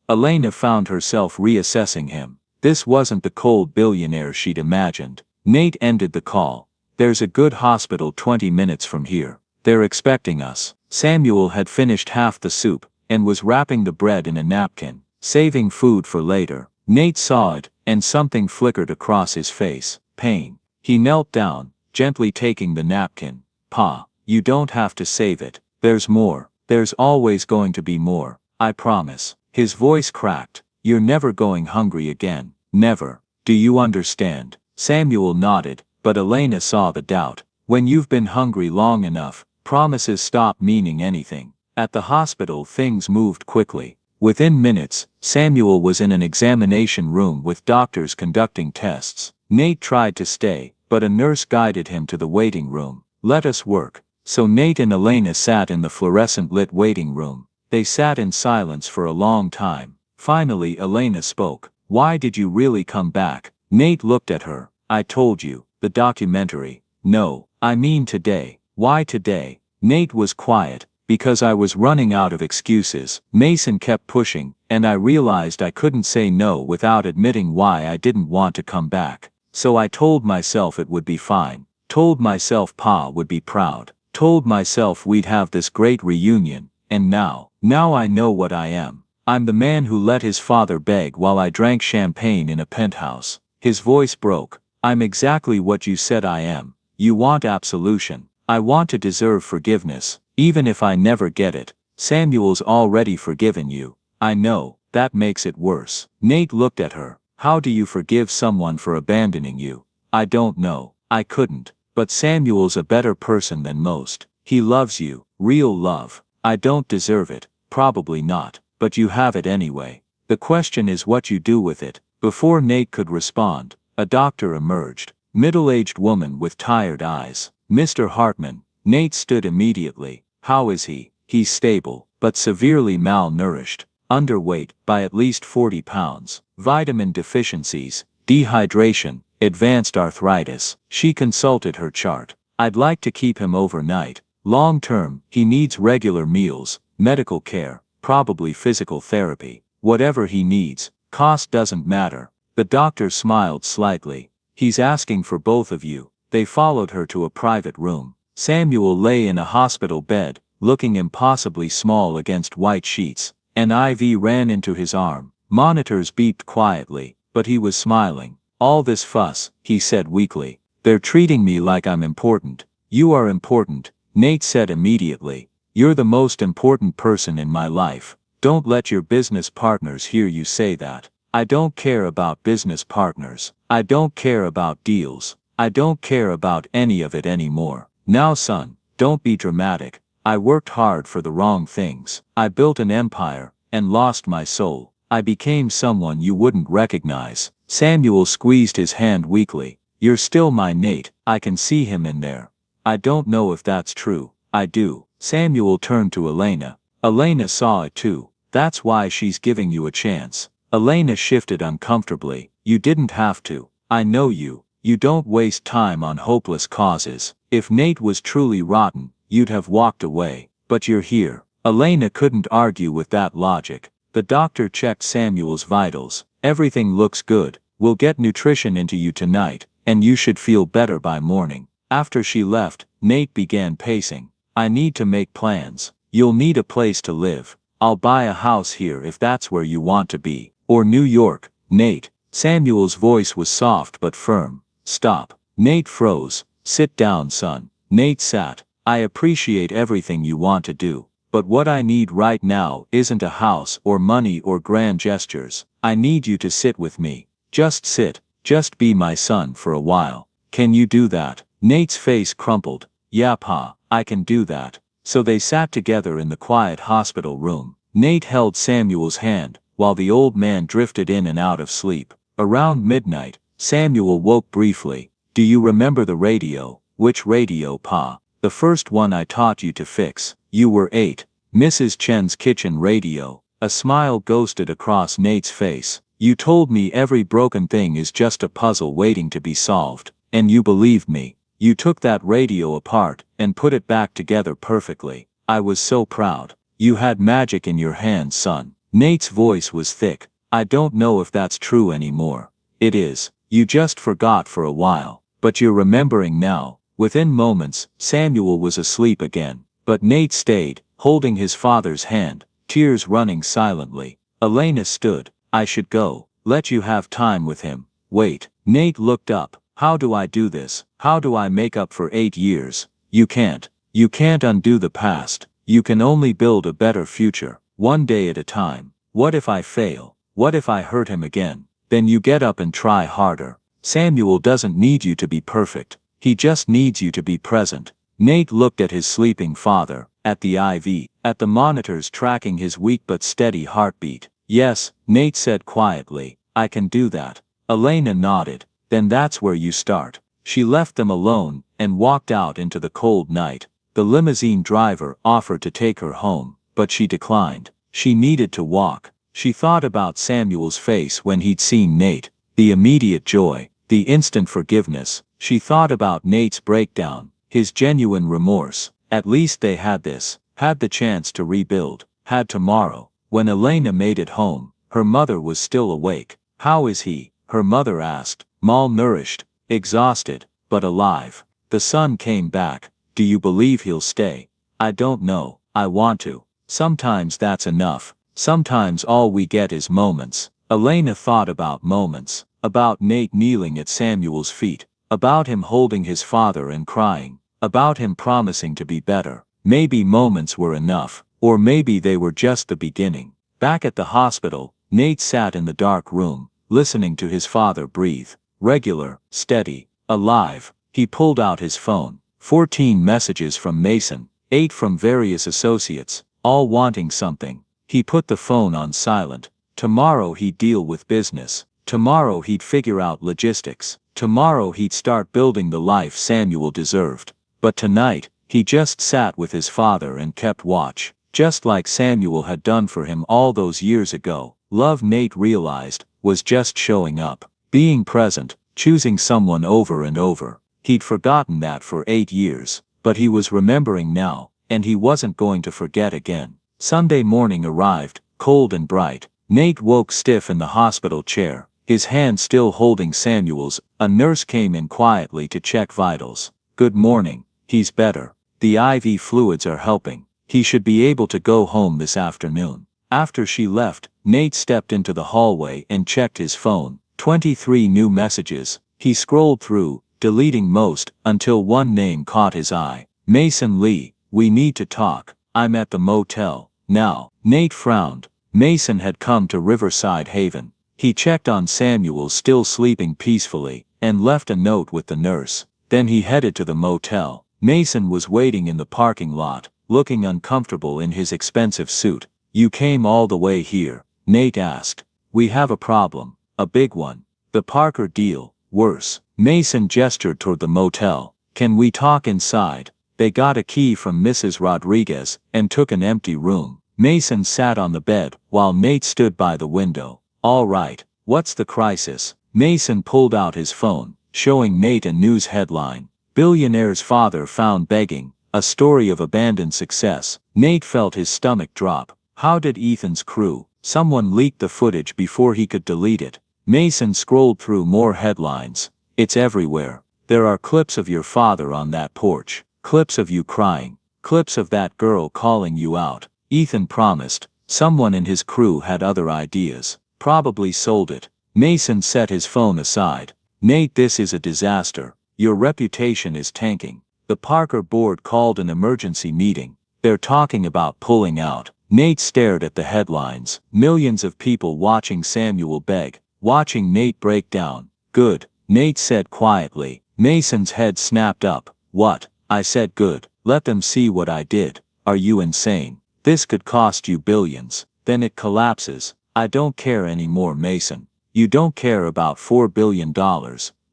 Elena found herself reassessing him. This wasn't the cold billionaire she'd imagined. Nate ended the call. "There's a good hospital 20 minutes from here. They're expecting us." Samuel had finished half the soup, and was wrapping the bread in a napkin, saving food for later. Nate saw it, and something flickered across his face. Pain. He knelt down, gently taking the napkin. "Pa, you don't have to save it. There's more. There's always going to be more. I promise." His voice cracked. "You're never going hungry again. Never. Do you understand?" Samuel nodded, but Elena saw the doubt. "When you've been hungry long enough, promises stop meaning anything." At the hospital things moved quickly. Within minutes, Samuel was in an examination room with doctors conducting tests. Nate tried to stay, but a nurse guided him to the waiting room. "Let us work." So Nate and Elena sat in the fluorescent-lit waiting room. They sat in silence for a long time. Finally Elena spoke. "Why did you really come back?" Nate looked at her. "I told you, the documentary." "No, I mean today." "Why today?" Nate was quiet. "Because I was running out of excuses." Mason kept pushing, and I realized I couldn't say no without admitting why I didn't want to come back. So I told myself it would be fine. Told myself Pa would be proud. Told myself we'd have this great reunion, and now I know what I am. I'm the man who let his father beg while I drank champagne in a penthouse. His voice broke. "I'm exactly what you said I am. You want absolution. I want to deserve forgiveness, even if I never get it. Samuel's already forgiven you." "I know, that makes it worse." Nate looked at her. "How do you forgive someone for abandoning you?" "I don't know. I couldn't. But Samuel's a better person than most. He loves you, real love. I don't deserve it, probably not, but you have it anyway. The question is what you do with it." Before Nate could respond, a doctor emerged. Middle-aged woman with tired eyes. "Mr. Hartman." Nate stood immediately. "How is he?" "He's stable, but severely malnourished. Underweight by at least 40 pounds. Vitamin deficiencies, dehydration, advanced arthritis." She consulted her chart. "I'd like to keep him overnight. Long term, he needs regular meals, medical care, probably physical therapy. Whatever he needs, cost doesn't matter." The doctor smiled slightly. "He's asking for both of you." They followed her to a private room. Samuel lay in a hospital bed, looking impossibly small against white sheets. An IV ran into his arm. Monitors beeped quietly, but he was smiling. "All this fuss," he said weakly. "They're treating me like I'm important." "You are important," Nate said immediately. "You're the most important person in my life. Don't let your business partners hear you say that." "I don't care about business partners. I don't care about deals. I don't care about any of it anymore. Now son, don't be dramatic. I worked hard for the wrong things. I built an empire, and lost my soul. I became someone you wouldn't recognize." Samuel squeezed his hand weakly. "You're still my Nate. I can see him in there." "I don't know if that's true." "I do." Samuel turned to Elena. Elena saw it too. "That's why she's giving you a chance." Elena shifted uncomfortably. "You didn't have to. I know you. You don't waste time on hopeless causes. If Nate was truly rotten, you'd have walked away. But you're here. Elena couldn't argue with that logic. The doctor checked Samuel's vitals. Everything looks good. We'll get nutrition into you tonight, and you should feel better by morning. After she left, Nate began pacing. I need to make plans. You'll need a place to live. I'll buy a house here if that's where you want to be. Or New York, Nate. Samuel's voice was soft but firm. Stop. Nate froze. Sit down, son. Nate sat. I appreciate everything you want to do. But what I need right now isn't a house or money or grand gestures. I need you to sit with me. Just sit. Just be my son for a while. Can you do that? Nate's face crumpled. Yeah, Pa, I can do that. So they sat together in the quiet hospital room. Nate held Samuel's hand, while the old man drifted in and out of sleep. Around midnight, Samuel woke briefly. Do you remember the radio? Which radio, Pa? The first one I taught you to fix. You were 8. Mrs. Chen's kitchen radio. A smile ghosted across Nate's face. You told me every broken thing is just a puzzle waiting to be solved. And you believed me. You took that radio apart and put it back together perfectly. I was so proud. You had magic in your hands, son. Nate's voice was thick. I don't know if that's true anymore. It is. You just forgot for a while. But you're remembering now. Within moments, Samuel was asleep again. But Nate stayed, holding his father's hand, tears running silently. Elena stood. I should go. Let you have time with him. Wait. Nate looked up. How do I do this? How do I make up for 8 years? You can't. You can't undo the past. You can only build a better future, one day at a time. What if I fail? What if I hurt him again? Then you get up and try harder. Samuel doesn't need you to be perfect. He just needs you to be present. Nate looked at his sleeping father, at the IV, at the monitors tracking his weak but steady heartbeat. Yes, Nate said quietly, I can do that. Elena nodded. Then that's where you start. She left them alone and walked out into the cold night. The limousine driver offered to take her home, but she declined. She needed to walk. She thought about Samuel's face when he'd seen Nate, the immediate joy, the instant forgiveness. She thought about Nate's breakdown, his genuine remorse. At least they had this, had the chance to rebuild, had tomorrow. When Elena made it home, her mother was still awake. How is he? Her mother asked, malnourished, exhausted, but alive. The son came back. Do you believe he'll stay? I don't know. I want to. Sometimes that's enough. Sometimes all we get is moments. Elena thought about moments, about Nate kneeling at Samuel's feet, about him holding his father and crying, about him promising to be better. Maybe moments were enough, or maybe they were just the beginning. Back at the hospital, Nate sat in the dark room, listening to his father breathe. Regular, steady, alive. He pulled out his phone. 14 messages from Mason, 8 from various associates, all wanting something. He put the phone on silent. Tomorrow he'd deal with business. Tomorrow he'd figure out logistics. Tomorrow he'd start building the life Samuel deserved. But tonight, he just sat with his father and kept watch, just like Samuel had done for him all those years ago. Love, Nate realized, was just showing up, being present, choosing someone over and over. He'd forgotten that for 8 years, but he was remembering now, and he wasn't going to forget again. Sunday morning arrived, cold and bright. Nate woke stiff in the hospital chair, his hand still holding Samuel's. A nurse came in quietly to check vitals. Good morning. He's better. The IV fluids are helping. He should be able to go home this afternoon. After she left, Nate stepped into the hallway and checked his phone. 23 new messages. He scrolled through, deleting most, until one name caught his eye. Mason Lee. We need to talk. I'm at the motel now. Nate frowned. Mason had come to Riverside Haven. He checked on Samuel still sleeping peacefully, and left a note with the nurse. Then he headed to the motel. Mason was waiting in the parking lot, looking uncomfortable in his expensive suit. You came all the way here? Nate asked. We have a problem. A big one. The Parker deal. Worse. Mason gestured toward the motel. Can we talk inside? They got a key from Mrs. Rodriguez and took an empty room. Mason sat on the bed while Nate stood by the window. All right, what's the crisis? Mason pulled out his phone, showing Nate a news headline. Billionaire's father found begging, A story of abandoned success. Nate felt his stomach drop. How did Ethan's crew? Someone leaked the footage before he could delete it. Mason scrolled through more headlines. It's everywhere. There are clips of your father on that porch. Clips of you crying. Clips of that girl calling you out. Ethan promised. Someone in his crew had other ideas. Probably sold it. Mason set his phone aside. Nate, this is a disaster. Your reputation is tanking. The Parker board called an emergency meeting. They're talking about pulling out. Nate stared at the headlines. Millions of people watching Samuel beg. Watching Nate break down. Good, Nate said quietly. Mason's head snapped up. What? I said good. Let them see what I did. Are you insane? This could cost you billions. Then it collapses. I don't care anymore, Mason. You don't care about $4 billion.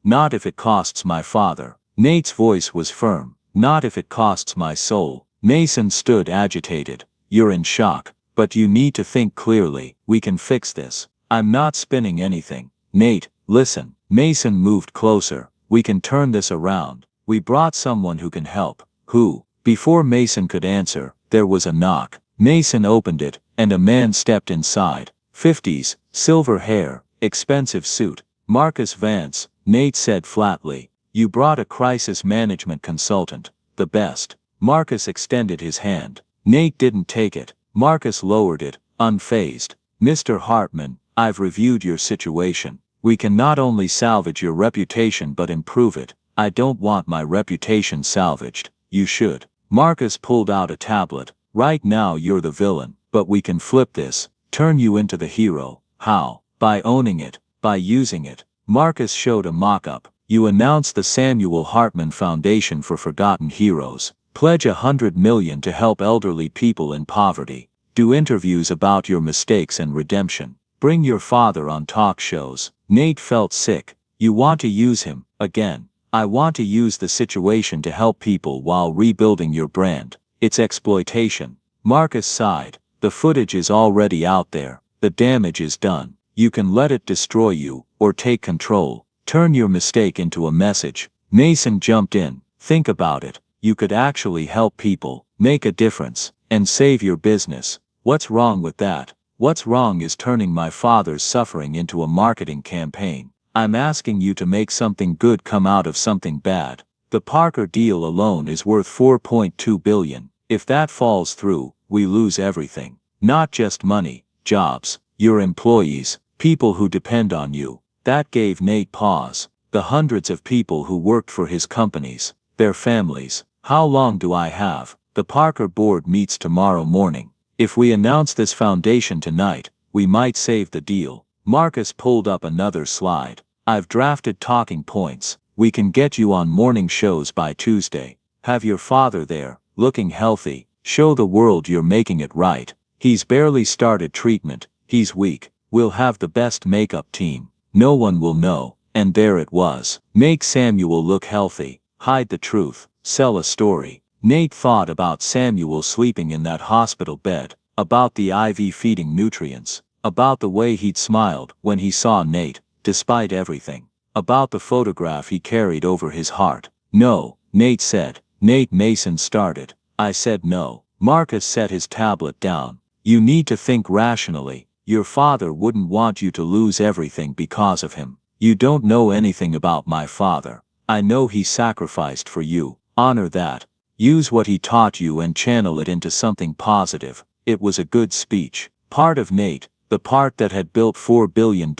Not if it costs my father. Nate's voice was firm. Not if it costs my soul. Mason stood agitated. You're in shock. But you need to think clearly. We can fix this. I'm not spinning anything. Nate, listen. Mason moved closer. We can turn this around. We brought someone who can help. Who? Before Mason could answer, there was a knock. Mason opened it, and a man stepped inside. 50s, silver hair, expensive suit. Marcus Vance, Nate said flatly. You brought a crisis management consultant. The best. Marcus extended his hand. Nate didn't take it. Marcus lowered it, unfazed. Mr. Hartman, I've reviewed your situation. We can not only salvage your reputation but improve it. I don't want my reputation salvaged. You should. Marcus pulled out a tablet. Right now you're the villain, but we can flip this, turn you into the hero. How? By owning it, by using it. Marcus showed a mock-up. You announce the Samuel Hartman Foundation for Forgotten Heroes. Pledge $100 million to help elderly people in poverty. Do interviews about your mistakes and redemption. Bring your father on talk shows. Nate felt sick. You want to use him, again. I want to use the situation to help people while rebuilding your brand. It's exploitation. Marcus sighed. The footage is already out there. The damage is done. You can let it destroy you, or take control. Turn your mistake into a message. Mason jumped in. Think about it. You could actually help people, make a difference, and save your business. What's wrong with that? What's wrong is turning my father's suffering into a marketing campaign. I'm asking you to make something good come out of something bad. The Parker deal alone is worth $4.2 billion. If that falls through, we lose everything. Not just money, jobs, your employees, people who depend on you. That gave Nate pause. The hundreds of people who worked for his companies, their families. How long do I have? The Parker board meets tomorrow morning. If we announce this foundation tonight, we might save the deal. Marcus pulled up another slide. I've drafted talking points. We can get you on morning shows by Tuesday. Have your father there, looking healthy. Show the world you're making it right. He's barely started treatment. He's weak. We'll have the best makeup team. No one will know. And there it was. Make Samuel look healthy. Hide the truth. Sell a story. Nate thought about Samuel sleeping in that hospital bed, about the IV feeding nutrients, about the way he'd smiled when he saw Nate, despite everything, about the photograph he carried over his heart. No, Nate said. Nate Mason started. I said no. Marcus set his tablet down. You need to think rationally. Your father wouldn't want you to lose everything because of him. You don't know anything about my father. I know he sacrificed for you. Honor that. Use what he taught you and channel it into something positive. It was a good speech. Part of Nate, the part that had built $4 billion,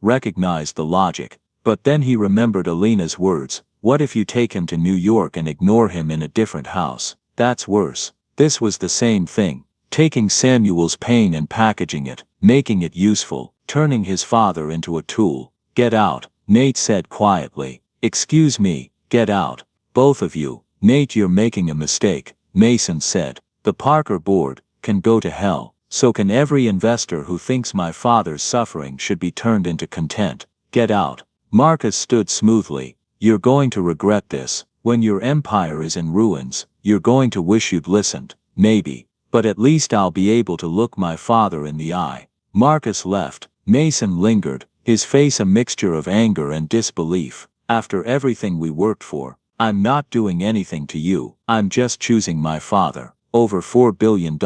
recognized the logic. But then he remembered Alina's words. What if you take him to New York and ignore him in a different house? That's worse. This was the same thing. Taking Samuel's pain and packaging it, making it useful, turning his father into a tool. Get out, Nate said quietly. Excuse me, get out. Both of you. Nate, you're making a mistake, Mason said. The Parker board can go to hell. So can every investor who thinks my father's suffering should be turned into content. Get out. Marcus stood smoothly. You're going to regret this. When your empire is in ruins, you're going to wish you'd listened. Maybe. But at least I'll be able to look my father in the eye. Marcus left. Mason lingered, his face a mixture of anger and disbelief. After everything we worked for, I'm not doing anything to you. I'm just choosing my father. Over $4 billion.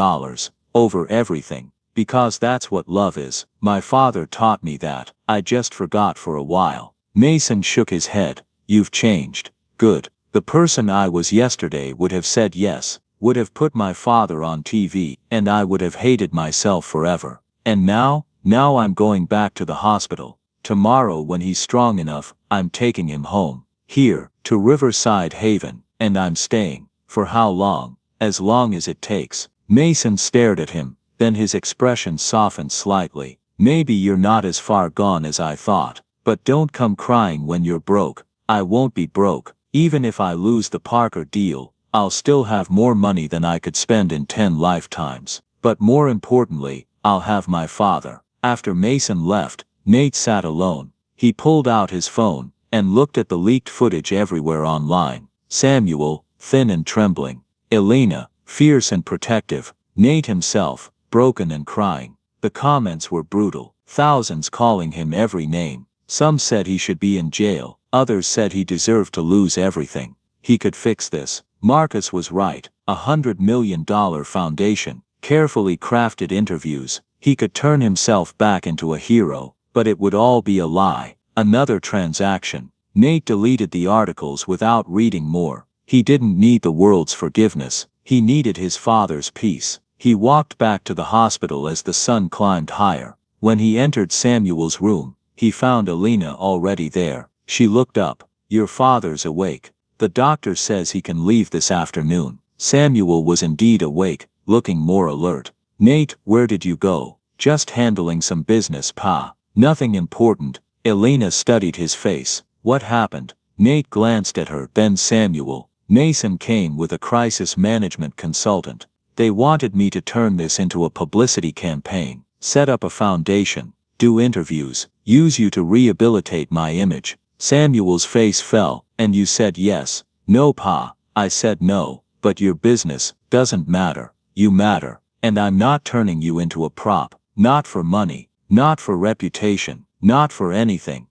Over everything. Because that's what love is. My father taught me that. I just forgot for a while. Mason shook his head. You've changed. Good. The person I was yesterday would have said yes, would have put my father on TV, and I would have hated myself forever. And now I'm going back to the hospital. Tomorrow when he's strong enough, I'm taking him home. Here, to Riverside Haven, and I'm staying. For how long? As long as it takes. Mason stared at him, then his expression softened slightly. Maybe you're not as far gone as I thought. But don't come crying when you're broke. I won't be broke. Even if I lose the Parker deal, I'll still have more money than I could spend in 10 lifetimes. But more importantly, I'll have my father. After Mason left, Nate sat alone. He pulled out his phone and looked at the leaked footage everywhere online. Samuel, thin and trembling. Elena, fierce and protective. Nate himself, broken and crying. The comments were brutal. Thousands calling him every name. Some said he should be in jail. Others said he deserved to lose everything. He could fix this. Marcus was right. $100 million foundation. Carefully crafted interviews. He could turn himself back into a hero. But it would all be a lie. Another transaction. Nate deleted the articles without reading more. He didn't need the world's forgiveness. He needed his father's peace. He walked back to the hospital as the sun climbed higher. When he entered Samuel's room, he found Elena already there. She looked up. Your father's awake. The doctor says he can leave this afternoon. Samuel was indeed awake, looking more alert. Nate, where did you go? Just handling some business, Pa. Nothing important. Elena studied his face. What happened? Nate glanced at her, then Samuel. Mason came with a crisis management consultant. They wanted me to turn this into a publicity campaign, set up a foundation, do interviews, use you to rehabilitate my image. Samuel's face fell. And you said yes. No, Pa. I said no, but your business doesn't matter. You matter. And I'm not turning you into a prop. Not for money. Not for reputation. Not for anything.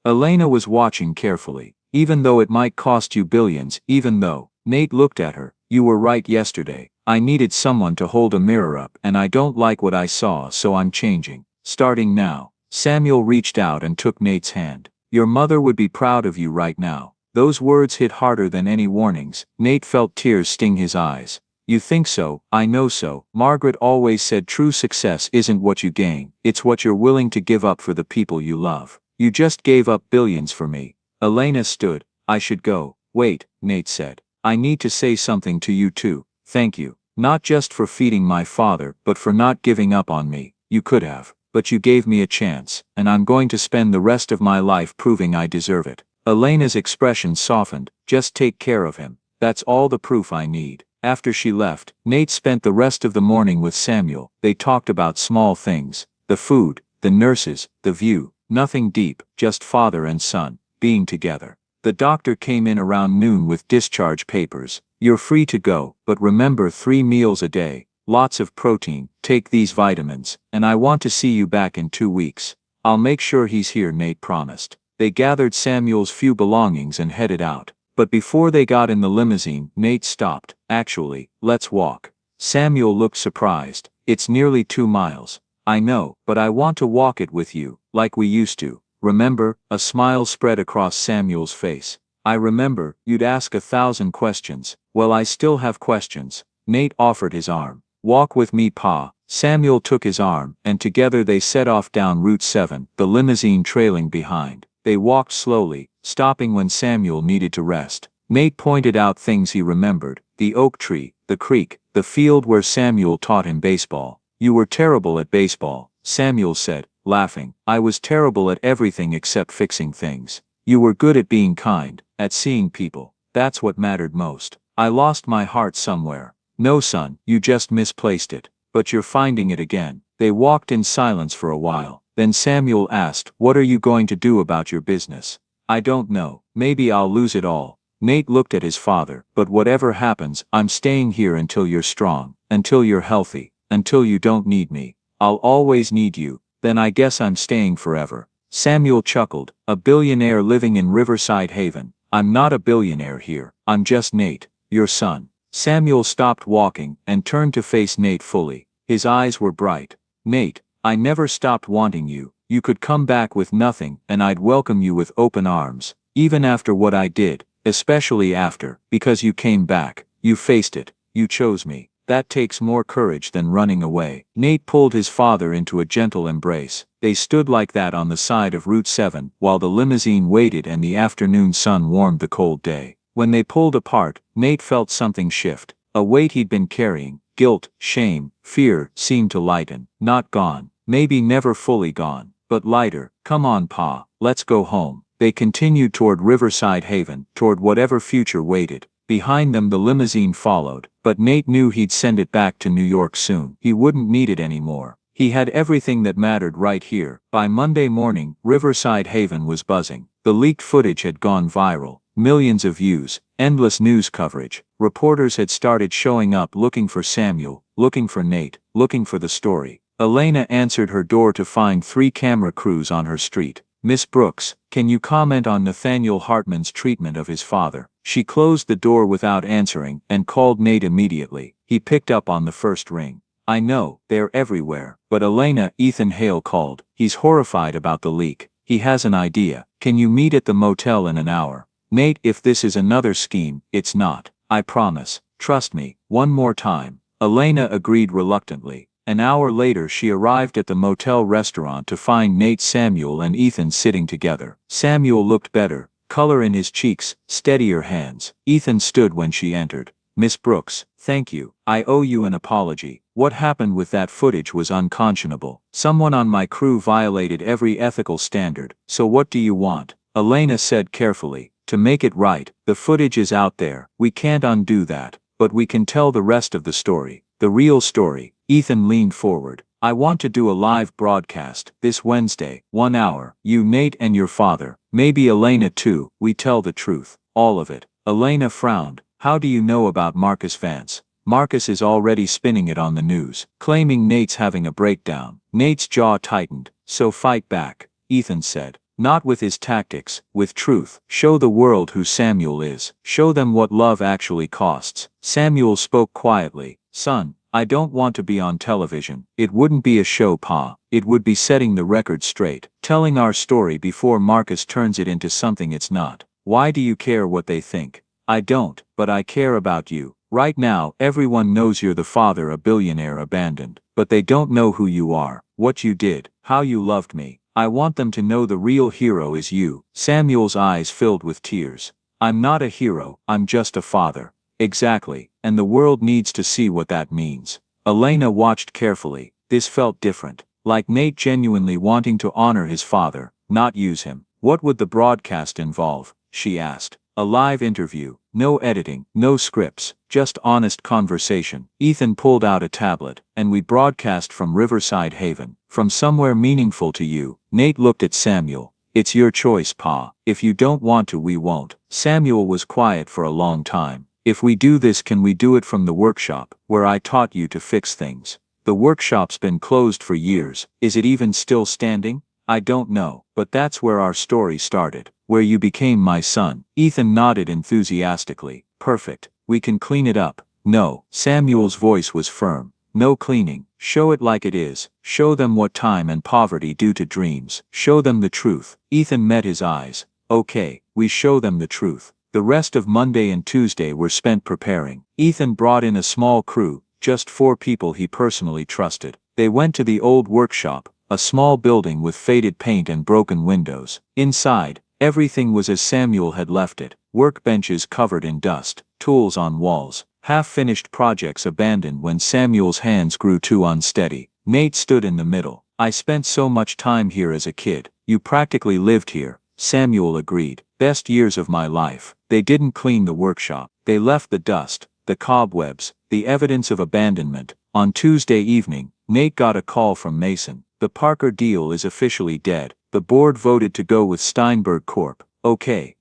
Elena was watching carefully. Even though it might cost you billions, even though, Nate looked at her, you were right yesterday. I needed someone to hold a mirror up and I don't like what I saw, so I'm changing. Starting now. Samuel reached out and took Nate's hand. Your mother would be proud of you right now. Those words hit harder than any warnings. Nate felt tears sting his eyes. You think so, I know so. Margaret always said true success isn't what you gain, it's what you're willing to give up for the people you love. You just gave up billions for me. Elena stood. I should go. Wait, Nate said. I need to say something to you too. Thank you. Not just for feeding my father, but for not giving up on me. You could have. But you gave me a chance, and I'm going to spend the rest of my life proving I deserve it. Elena's expression softened. Just take care of him. That's all the proof I need. After she left, Nate spent the rest of the morning with Samuel. They talked about small things. The food, the nurses, the view. Nothing deep, just father and son, being together. The doctor came in around noon with discharge papers. You're free to go, but remember 3 meals a day. Lots of protein, take these vitamins, and I want to see you back in 2 weeks. I'll make sure he's here, Nate promised. They gathered Samuel's few belongings and headed out. But before they got in the limousine, Nate stopped. Actually, let's walk. Samuel looked surprised. It's nearly 2 miles. I know, but I want to walk it with you, like we used to. Remember? A smile spread across Samuel's face. I remember, you'd ask 1,000 questions. Well, I still have questions. Nate offered his arm. Walk with me, Pa. Samuel took his arm, and together they set off down Route 7, the limousine trailing behind. They walked slowly, stopping when Samuel needed to rest. Nate pointed out things he remembered. The oak tree, the creek, the field where Samuel taught him baseball. You were terrible at baseball, Samuel said, laughing. I was terrible at everything except fixing things. You were good at being kind, at seeing people. That's what mattered most. I lost my heart somewhere. No, son, you just misplaced it. But you're finding it again. They walked in silence for a while. Then Samuel asked, what are you going to do about your business? I don't know. Maybe I'll lose it all. Nate looked at his father. But whatever happens, I'm staying here until you're strong, until you're healthy, until you don't need me. I'll always need you. Then I guess I'm staying forever. Samuel chuckled. A billionaire living in Riverside Haven. I'm not a billionaire here. I'm just Nate, your son. Samuel stopped walking and turned to face Nate fully. His eyes were bright. Nate, I never stopped wanting you. You could come back with nothing and I'd welcome you with open arms. Even after what I did, especially after, because you came back, you faced it, you chose me. That takes more courage than running away. Nate pulled his father into a gentle embrace. They stood like that on the side of Route 7 while the limousine waited and the afternoon sun warmed the cold day. When they pulled apart, Nate felt something shift. A weight he'd been carrying, guilt, shame, fear, seemed to lighten. Not gone, maybe never fully gone, but lighter. Come on, Pa, let's go home. They continued toward Riverside Haven, toward whatever future waited. Behind them the limousine followed, but Nate knew he'd send it back to New York soon. He wouldn't need it anymore. He had everything that mattered right here. By Monday morning, Riverside Haven was buzzing. The leaked footage had gone viral. Millions of views, endless news coverage. Reporters had started showing up looking for Samuel, looking for Nate, looking for the story. Elena answered her door to find 3 camera crews on her street. Miss Brooks, can you comment on Nathaniel Hartman's treatment of his father? She closed the door without answering and called Nate immediately. He picked up on the first ring. I know, they're everywhere. But Elena, Ethan Hale called. He's horrified about the leak. He has an idea. Can you meet at the motel in an hour? Nate, if this is another scheme, it's not. I promise. Trust me. One more time. Elena agreed reluctantly. An hour later she arrived at the motel restaurant to find Nate, Samuel and Ethan sitting together. Samuel looked better, color in his cheeks, steadier hands. Ethan stood when she entered. Miss Brooks, thank you. I owe you an apology. What happened with that footage was unconscionable. Someone on my crew violated every ethical standard. So what do you want? Elena said carefully. To make it right, the footage is out there. We can't undo that. But we can tell the rest of the story. The real story. Ethan leaned forward. I want to do a live broadcast, this Wednesday, 1 hour. You, Nate and your father, maybe Elena too. We tell the truth. All of it. Elena frowned. How do you know about Marcus Vance? Marcus is already spinning it on the news, claiming Nate's having a breakdown. Nate's jaw tightened. So fight back, Ethan said. Not with his tactics, with truth. Show the world who Samuel is. Show them what love actually costs. Samuel spoke quietly. Son, I don't want to be on television. It wouldn't be a show, Pa. It would be setting the record straight. Telling our story before Marcus turns it into something it's not. Why do you care what they think? I don't, but I care about you. Right now, everyone knows you're the father a billionaire abandoned. But they don't know who you are, what you did, how you loved me. I want them to know the real hero is you. Samuel's eyes filled with tears. I'm not a hero, I'm just a father. Exactly, and the world needs to see what that means. Elena watched carefully. This felt different. Like Nate genuinely wanting to honor his father, not use him. What would the broadcast involve? She asked. A live interview. No editing, no scripts, just honest conversation. Ethan pulled out a tablet, and we broadcast from Riverside Haven, from somewhere meaningful to you. Nate looked at Samuel. It's your choice, Pa. If you don't want to, we won't. Samuel was quiet for a long time. If we do this, can we do it from the workshop, where I taught you to fix things? The workshop's been closed for years. Is it even still standing? I don't know, but that's where our story started. Where you became my son. Ethan nodded enthusiastically. Perfect. We can clean it up. No. Samuel's voice was firm. No cleaning. Show it like it is. Show them what time and poverty do to dreams. Show them the truth. Ethan met his eyes. Okay, we show them the truth. The rest of Monday and Tuesday were spent preparing. Ethan brought in a small crew, just 4 people he personally trusted. They went to the old workshop, a small building with faded paint and broken windows. Inside, everything was as Samuel had left it. Workbenches covered in dust, tools on walls, half-finished projects abandoned when Samuel's hands grew too unsteady. Nate stood in the middle. I spent so much time here as a kid. You practically lived here. Samuel agreed. Best years of my life. They didn't clean the workshop. They left the dust, the cobwebs, the evidence of abandonment. On Tuesday evening, Nate got a call from Mason. The Parker deal is officially dead. The board voted to go with Steinberg Corp. Okay,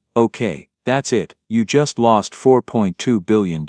that's it. You just lost $4.2 billion.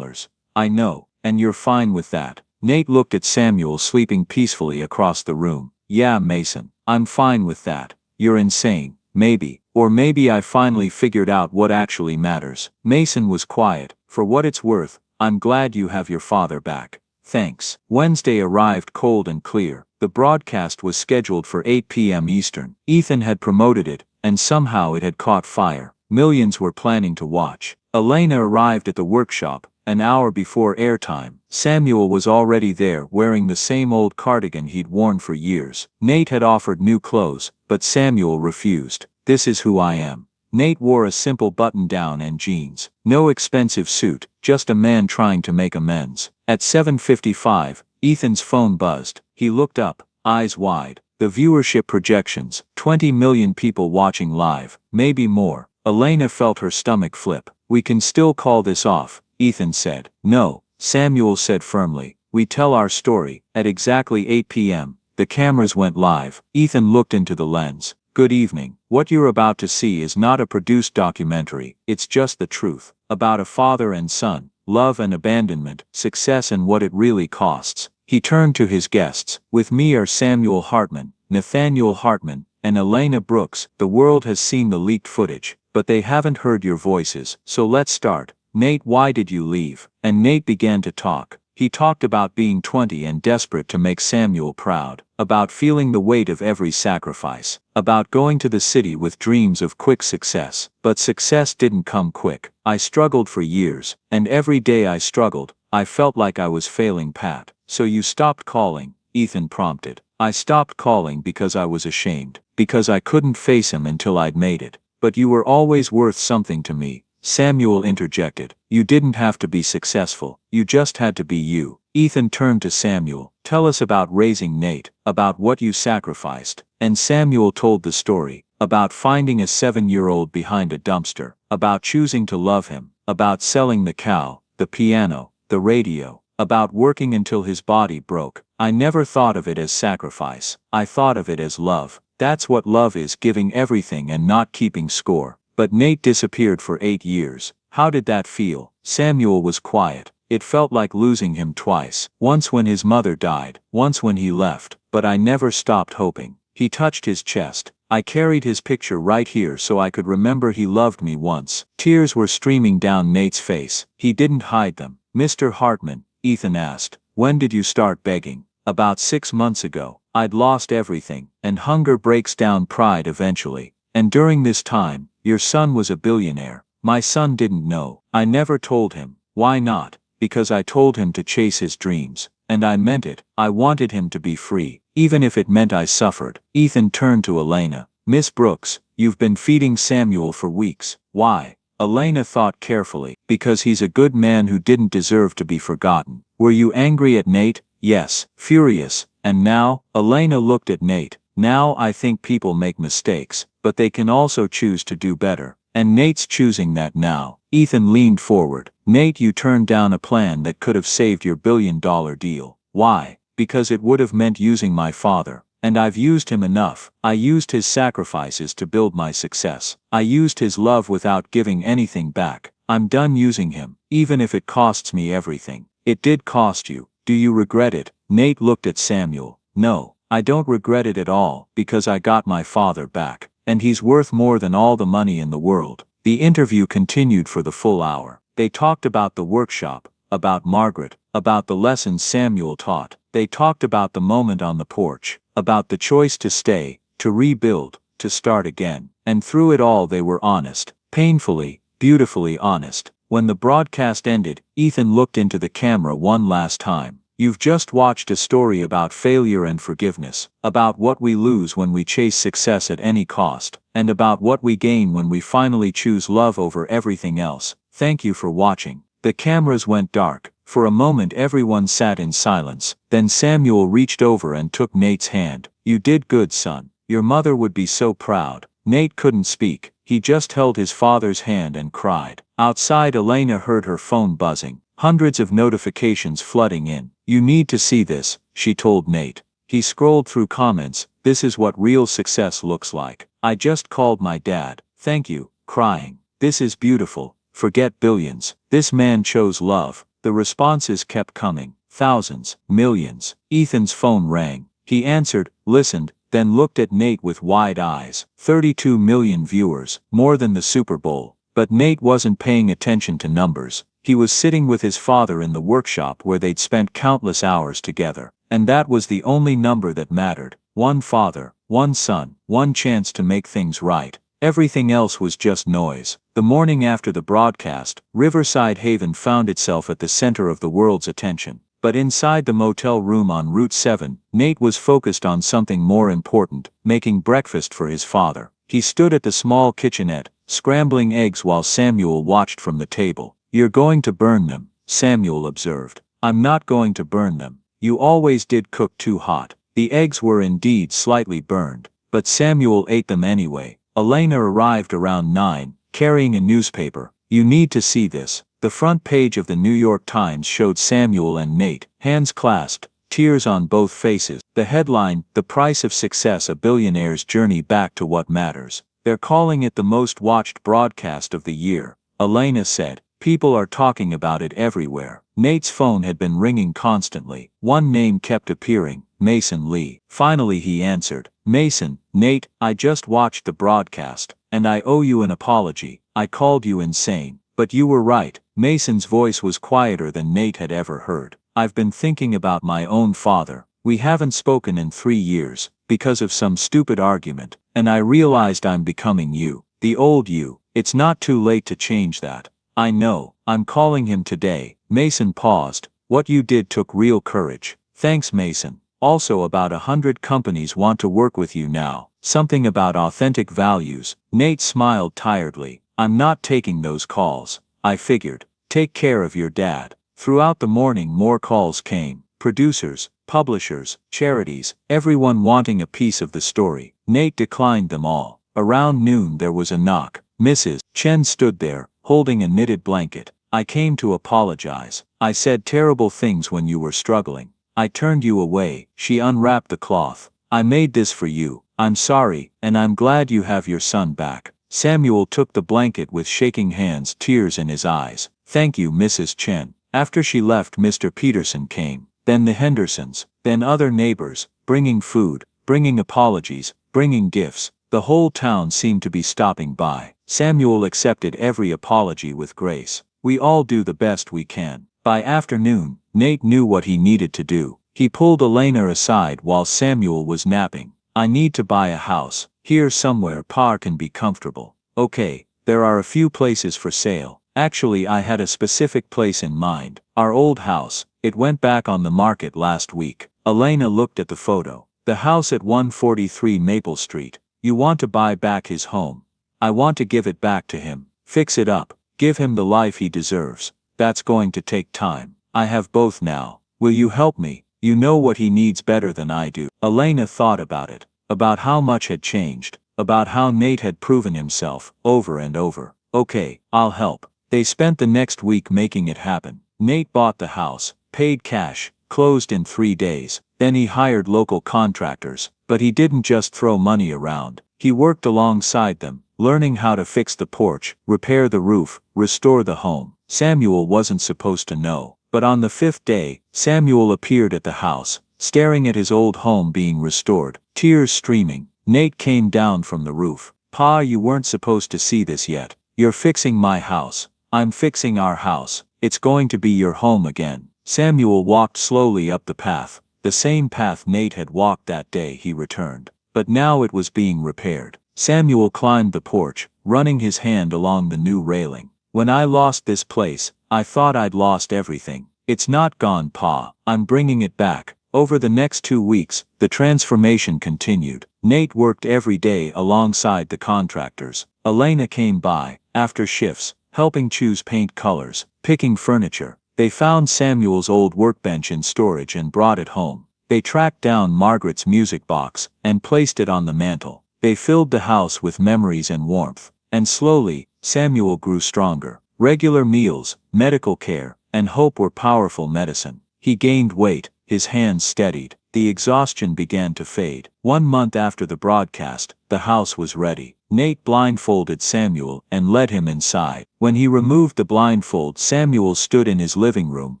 I know, and you're fine with that. Nate looked at Samuel sleeping peacefully across the room. Yeah, Mason, I'm fine with that. You're insane. Maybe. Or maybe I finally figured out what actually matters. Mason was quiet. For what it's worth, I'm glad you have your father back. Thanks. Wednesday arrived cold and clear. The broadcast was scheduled for 8 p.m. Eastern. Ethan had promoted it, and somehow it had caught fire. Millions were planning to watch. Elena arrived at the workshop an hour before airtime. Samuel was already there wearing the same old cardigan he'd worn for years. Nate had offered new clothes, but Samuel refused. This is who I am. Nate wore a simple button-down and jeans. No expensive suit, just a man trying to make amends. At 7:55, Ethan's phone buzzed. He looked up, eyes wide. The viewership projections, 20 million people watching live, maybe more. Elena felt her stomach flip. We can still call this off, Ethan said. No, Samuel said firmly. We tell our story. At exactly 8 p.m., the cameras went live. Ethan looked into the lens. Good evening. What you're about to see is not a produced documentary, it's just the truth. About a father and son, love and abandonment, success and what it really costs. He turned to his guests. With me are Samuel Hartman, Nathaniel Hartman, and Elena Brooks. The world has seen the leaked footage, but they haven't heard your voices. So let's start. Nate, why did you leave? And Nate began to talk. He talked about being 20 and desperate to make Samuel proud, about feeling the weight of every sacrifice, about going to the city with dreams of quick success. But success didn't come quick. I struggled for years, and every day I struggled, I felt like I was failing Pat. So you stopped calling, Ethan prompted. I stopped calling because I was ashamed, because I couldn't face him until I'd made it. But you were always worth something to me, Samuel interjected. You didn't have to be successful, you just had to be you. Ethan turned to Samuel. Tell us about raising Nate, about what you sacrificed. And Samuel told the story, about finding a 7-year-old behind a dumpster, about choosing to love him, about selling the cow, the piano, the radio, about working until his body broke. I never thought of it as sacrifice, I thought of it as love. That's what love is, giving everything and not keeping score. But Nate disappeared for 8 years. How did that feel? Samuel was quiet. It felt like losing him twice. Once when his mother died, once when he left. But I never stopped hoping. He touched his chest. I carried his picture right here so I could remember he loved me once. Tears were streaming down Nate's face. He didn't hide them. Mr. Hartman, Ethan asked, when did you start begging? About 6 months ago. I'd lost everything, and hunger breaks down pride eventually. And during this time, your son was a billionaire. My son didn't know. I never told him. Why not? Because I told him to chase his dreams. And I meant it. I wanted him to be free, even if it meant I suffered. Ethan turned to Elena. Miss Brooks, you've been feeding Samuel for weeks. Why? Elena thought carefully. Because he's a good man who didn't deserve to be forgotten. Were you angry at Nate? Yes, furious. And now? Elena looked at Nate. Now I think people make mistakes, but they can also choose to do better. And Nate's choosing that now. Ethan leaned forward. Nate, you turned down a plan that could have saved your $1 billion deal. Why? Because it would have meant using my father. And I've used him enough. I used his sacrifices to build my success. I used his love without giving anything back. I'm done using him, even if it costs me everything. It did cost you. Do you regret it? Nate looked at Samuel. No, I don't regret it at all, because I got my father back. And he's worth more than all the money in the world. The interview continued for the full hour. They talked about the workshop, about Margaret, about the lessons Samuel taught. They talked about the moment on the porch, about the choice to stay, to rebuild, to start again. And through it all they were honest, painfully, beautifully honest. When the broadcast ended, Ethan looked into the camera one last time. You've just watched a story about failure and forgiveness, about what we lose when we chase success at any cost, and about what we gain when we finally choose love over everything else. Thank you for watching. The cameras went dark. For a moment everyone sat in silence. Then Samuel reached over and took Nate's hand. You did good, son. Your mother would be so proud. Nate couldn't speak. He just held his father's hand and cried. Outside, Elena heard her phone buzzing. Hundreds of notifications flooding in. You need to see this, she told Nate. He scrolled through comments. This is what real success looks like. I just called my dad. Thank you. Crying. This is beautiful. Forget billions. This man chose love. The responses kept coming. Thousands. Millions. Ethan's phone rang. He answered, listened, then looked at Nate with wide eyes. 32 million viewers, more than the Super Bowl. But Nate wasn't paying attention to numbers. He was sitting with his father in the workshop where they'd spent countless hours together. And that was the only number that mattered. One father, one son, one chance to make things right. Everything else was just noise. The morning after the broadcast, Riverside Haven found itself at the center of the world's attention. But inside the motel room on Route 7, Nate was focused on something more important, making breakfast for his father. He stood at the small kitchenette, scrambling eggs while Samuel watched from the table. "You're going to burn them," Samuel observed. "I'm not going to burn them. You always did cook too hot." The eggs were indeed slightly burned, but Samuel ate them anyway. Elena arrived around 9, carrying a newspaper. "You need to see this." The front page of the New York Times showed Samuel and Nate, hands clasped, tears on both faces. The headline, "The Price of Success: A Billionaire's Journey Back to What Matters." "They're calling it the most watched broadcast of the year," Elena said. "People are talking about it everywhere." Nate's phone had been ringing constantly. One name kept appearing, Mason Lee. Finally he answered. "Mason, Nate, I just watched the broadcast, and I owe you an apology. I called you insane. But you were right." Mason's voice was quieter than Nate had ever heard. "I've been thinking about my own father. We haven't spoken in 3 years, because of some stupid argument, and I realized I'm becoming you. The old you. It's not too late to change that." "I know. I'm calling him today." Mason paused. "What you did took real courage." "Thanks, Mason. Also about 100 companies want to work with you now. Something about authentic values." Nate smiled tiredly. "I'm not taking those calls. I figured. Take care of your dad." Throughout the morning more calls came. Producers, publishers, charities, everyone wanting a piece of the story. Nate declined them all. Around noon there was a knock. Mrs. Chen stood there, holding a knitted blanket. "I came to apologize. I said terrible things when you were struggling. I turned you away." She unwrapped the cloth. "I made this for you. I'm sorry, and I'm glad you have your son back." Samuel took the blanket with shaking hands, tears in his eyes. "Thank you, Mrs. Chen." After she left, Mr. Peterson came. Then the Hendersons. Then other neighbors, bringing food, bringing apologies, bringing gifts. The whole town seemed to be stopping by. Samuel accepted every apology with grace. "We all do the best we can." By afternoon, Nate knew what he needed to do. He pulled Elena aside while Samuel was napping. "I need to buy a house. Here somewhere Pa can be comfortable." "Okay, there are a few places for sale. Actually I had a specific place in mind. Our old house. It went back on the market last week." Elena looked at the photo. "The house at 143 Maple Street. You want to buy back his home." "I want to give it back to him. Fix it up. Give him the life he deserves." "That's going to take time. I have both now. Will you help me? You know what he needs better than I do." Elena thought about it. About how much had changed. About how Nate had proven himself, over and over. "Okay, I'll help." They spent the next week making it happen. Nate bought the house, paid cash, closed in 3 days. Then he hired local contractors. But he didn't just throw money around. He worked alongside them, learning how to fix the porch, repair the roof, restore the home. Samuel wasn't supposed to know. But on the 5th day, Samuel appeared at the house, staring at his old home being restored, tears streaming. Nate came down from the roof. "Pa, you weren't supposed to see this yet. You're fixing my house. I'm fixing our house. It's going to be your home again." Samuel walked slowly up the path. The same path Nate had walked that day he returned. But now it was being repaired. Samuel climbed the porch, running his hand along the new railing. "When I lost this place, I thought I'd lost everything. It's not gone, Pa. I'm bringing it back." Over the next 2 weeks, the transformation continued. Nate worked every day alongside the contractors. Elena came by, after shifts, helping choose paint colors, picking furniture. They found Samuel's old workbench in storage and brought it home. They tracked down Margaret's music box and placed it on the mantel. They filled the house with memories and warmth. And slowly, Samuel grew stronger. Regular meals, medical care, and hope were powerful medicine. He gained weight, his hands steadied. The exhaustion began to fade. 1 month after the broadcast, the house was ready. Nate blindfolded Samuel and led him inside. When he removed the blindfold, Samuel stood in his living room,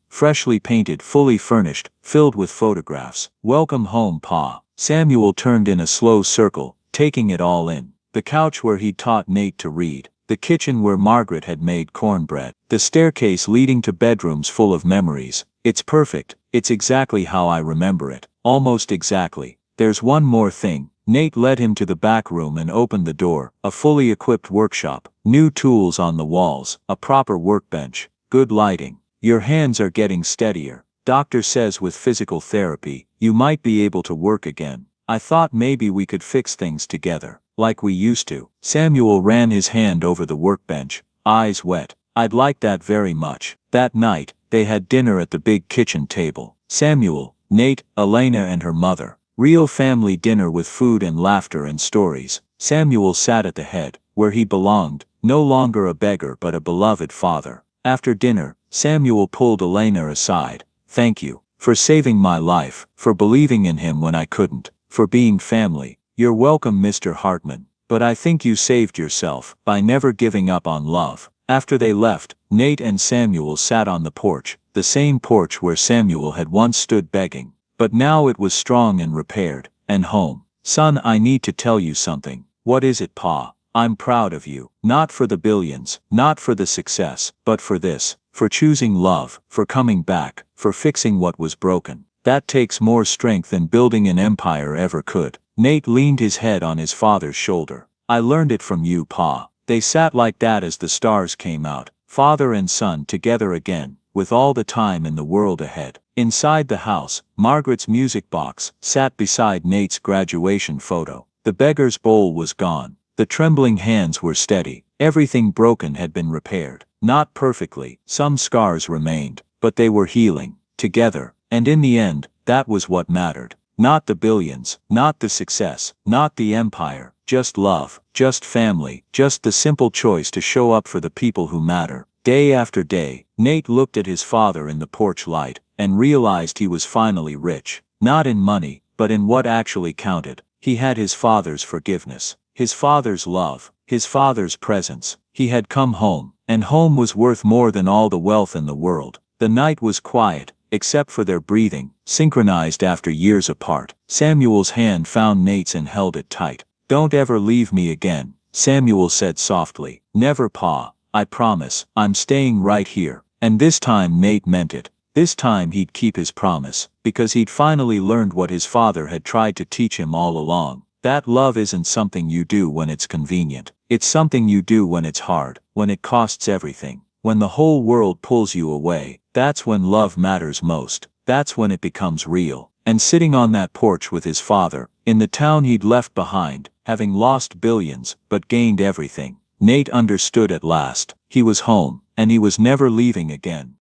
freshly painted, fully furnished, filled with photographs. "Welcome home, Pa." Samuel turned in a slow circle, taking it all in. The couch where he'd taught Nate to read. The kitchen where Margaret had made cornbread. The staircase leading to bedrooms full of memories. It's perfect. It's exactly how I remember it. Almost exactly. There's one more thing. Nate led him to the back room and opened the door. A fully equipped workshop. New tools on the walls. A proper workbench. Good lighting. Your hands are getting steadier. Doctor says with physical therapy, you might be able to work again. I thought maybe we could fix things together, like we used to. Samuel ran his hand over the workbench, eyes wet. I'd like that very much. That night, they had dinner at the big kitchen table. Samuel, Nate, Elena and her mother. Real family dinner with food and laughter and stories. Samuel sat at the head, where he belonged, no longer a beggar but a beloved father. After dinner, Samuel pulled Elena aside. Thank you, for saving my life, for believing in him when I couldn't, for being family. You're welcome, Mr. Hartman, but I think you saved yourself by never giving up on love. After they left, Nate and Samuel sat on the porch, the same porch where Samuel had once stood begging. But now it was strong and repaired, and home. Son, I need to tell you something. What is it, Pa? I'm proud of you. Not for the billions, not for the success, but for this. For choosing love, for coming back, for fixing what was broken. That takes more strength than building an empire ever could. Nate leaned his head on his father's shoulder. I learned it from you, Pa. They sat like that as the stars came out, father and son together again, with all the time in the world ahead. Inside the house, Margaret's music box sat beside Nate's graduation photo. The beggar's bowl was gone. The trembling hands were steady. Everything broken had been repaired. Not perfectly, some scars remained, but they were healing, together, and in the end, that was what mattered. Not the billions, not the success, not the empire, just love, just family, just the simple choice to show up for the people who matter. Day after day, Nate looked at his father in the porch light, and realized he was finally rich. Not in money, but in what actually counted. He had his father's forgiveness, his father's love, his father's presence. He had come home, and home was worth more than all the wealth in the world. The night was quiet, except for their breathing, synchronized after years apart. Samuel's hand found Nate's and held it tight. Don't ever leave me again, Samuel said softly. Never, Pa. I promise. I'm staying right here. And this time Nate meant it. This time he'd keep his promise, because he'd finally learned what his father had tried to teach him all along. That love isn't something you do when it's convenient. It's something you do when it's hard, when it costs everything. When the whole world pulls you away, that's when love matters most. That's when it becomes real. And sitting on that porch with his father, in the town he'd left behind, having lost billions, but gained everything, Nate understood at last. He was home, and he was never leaving again.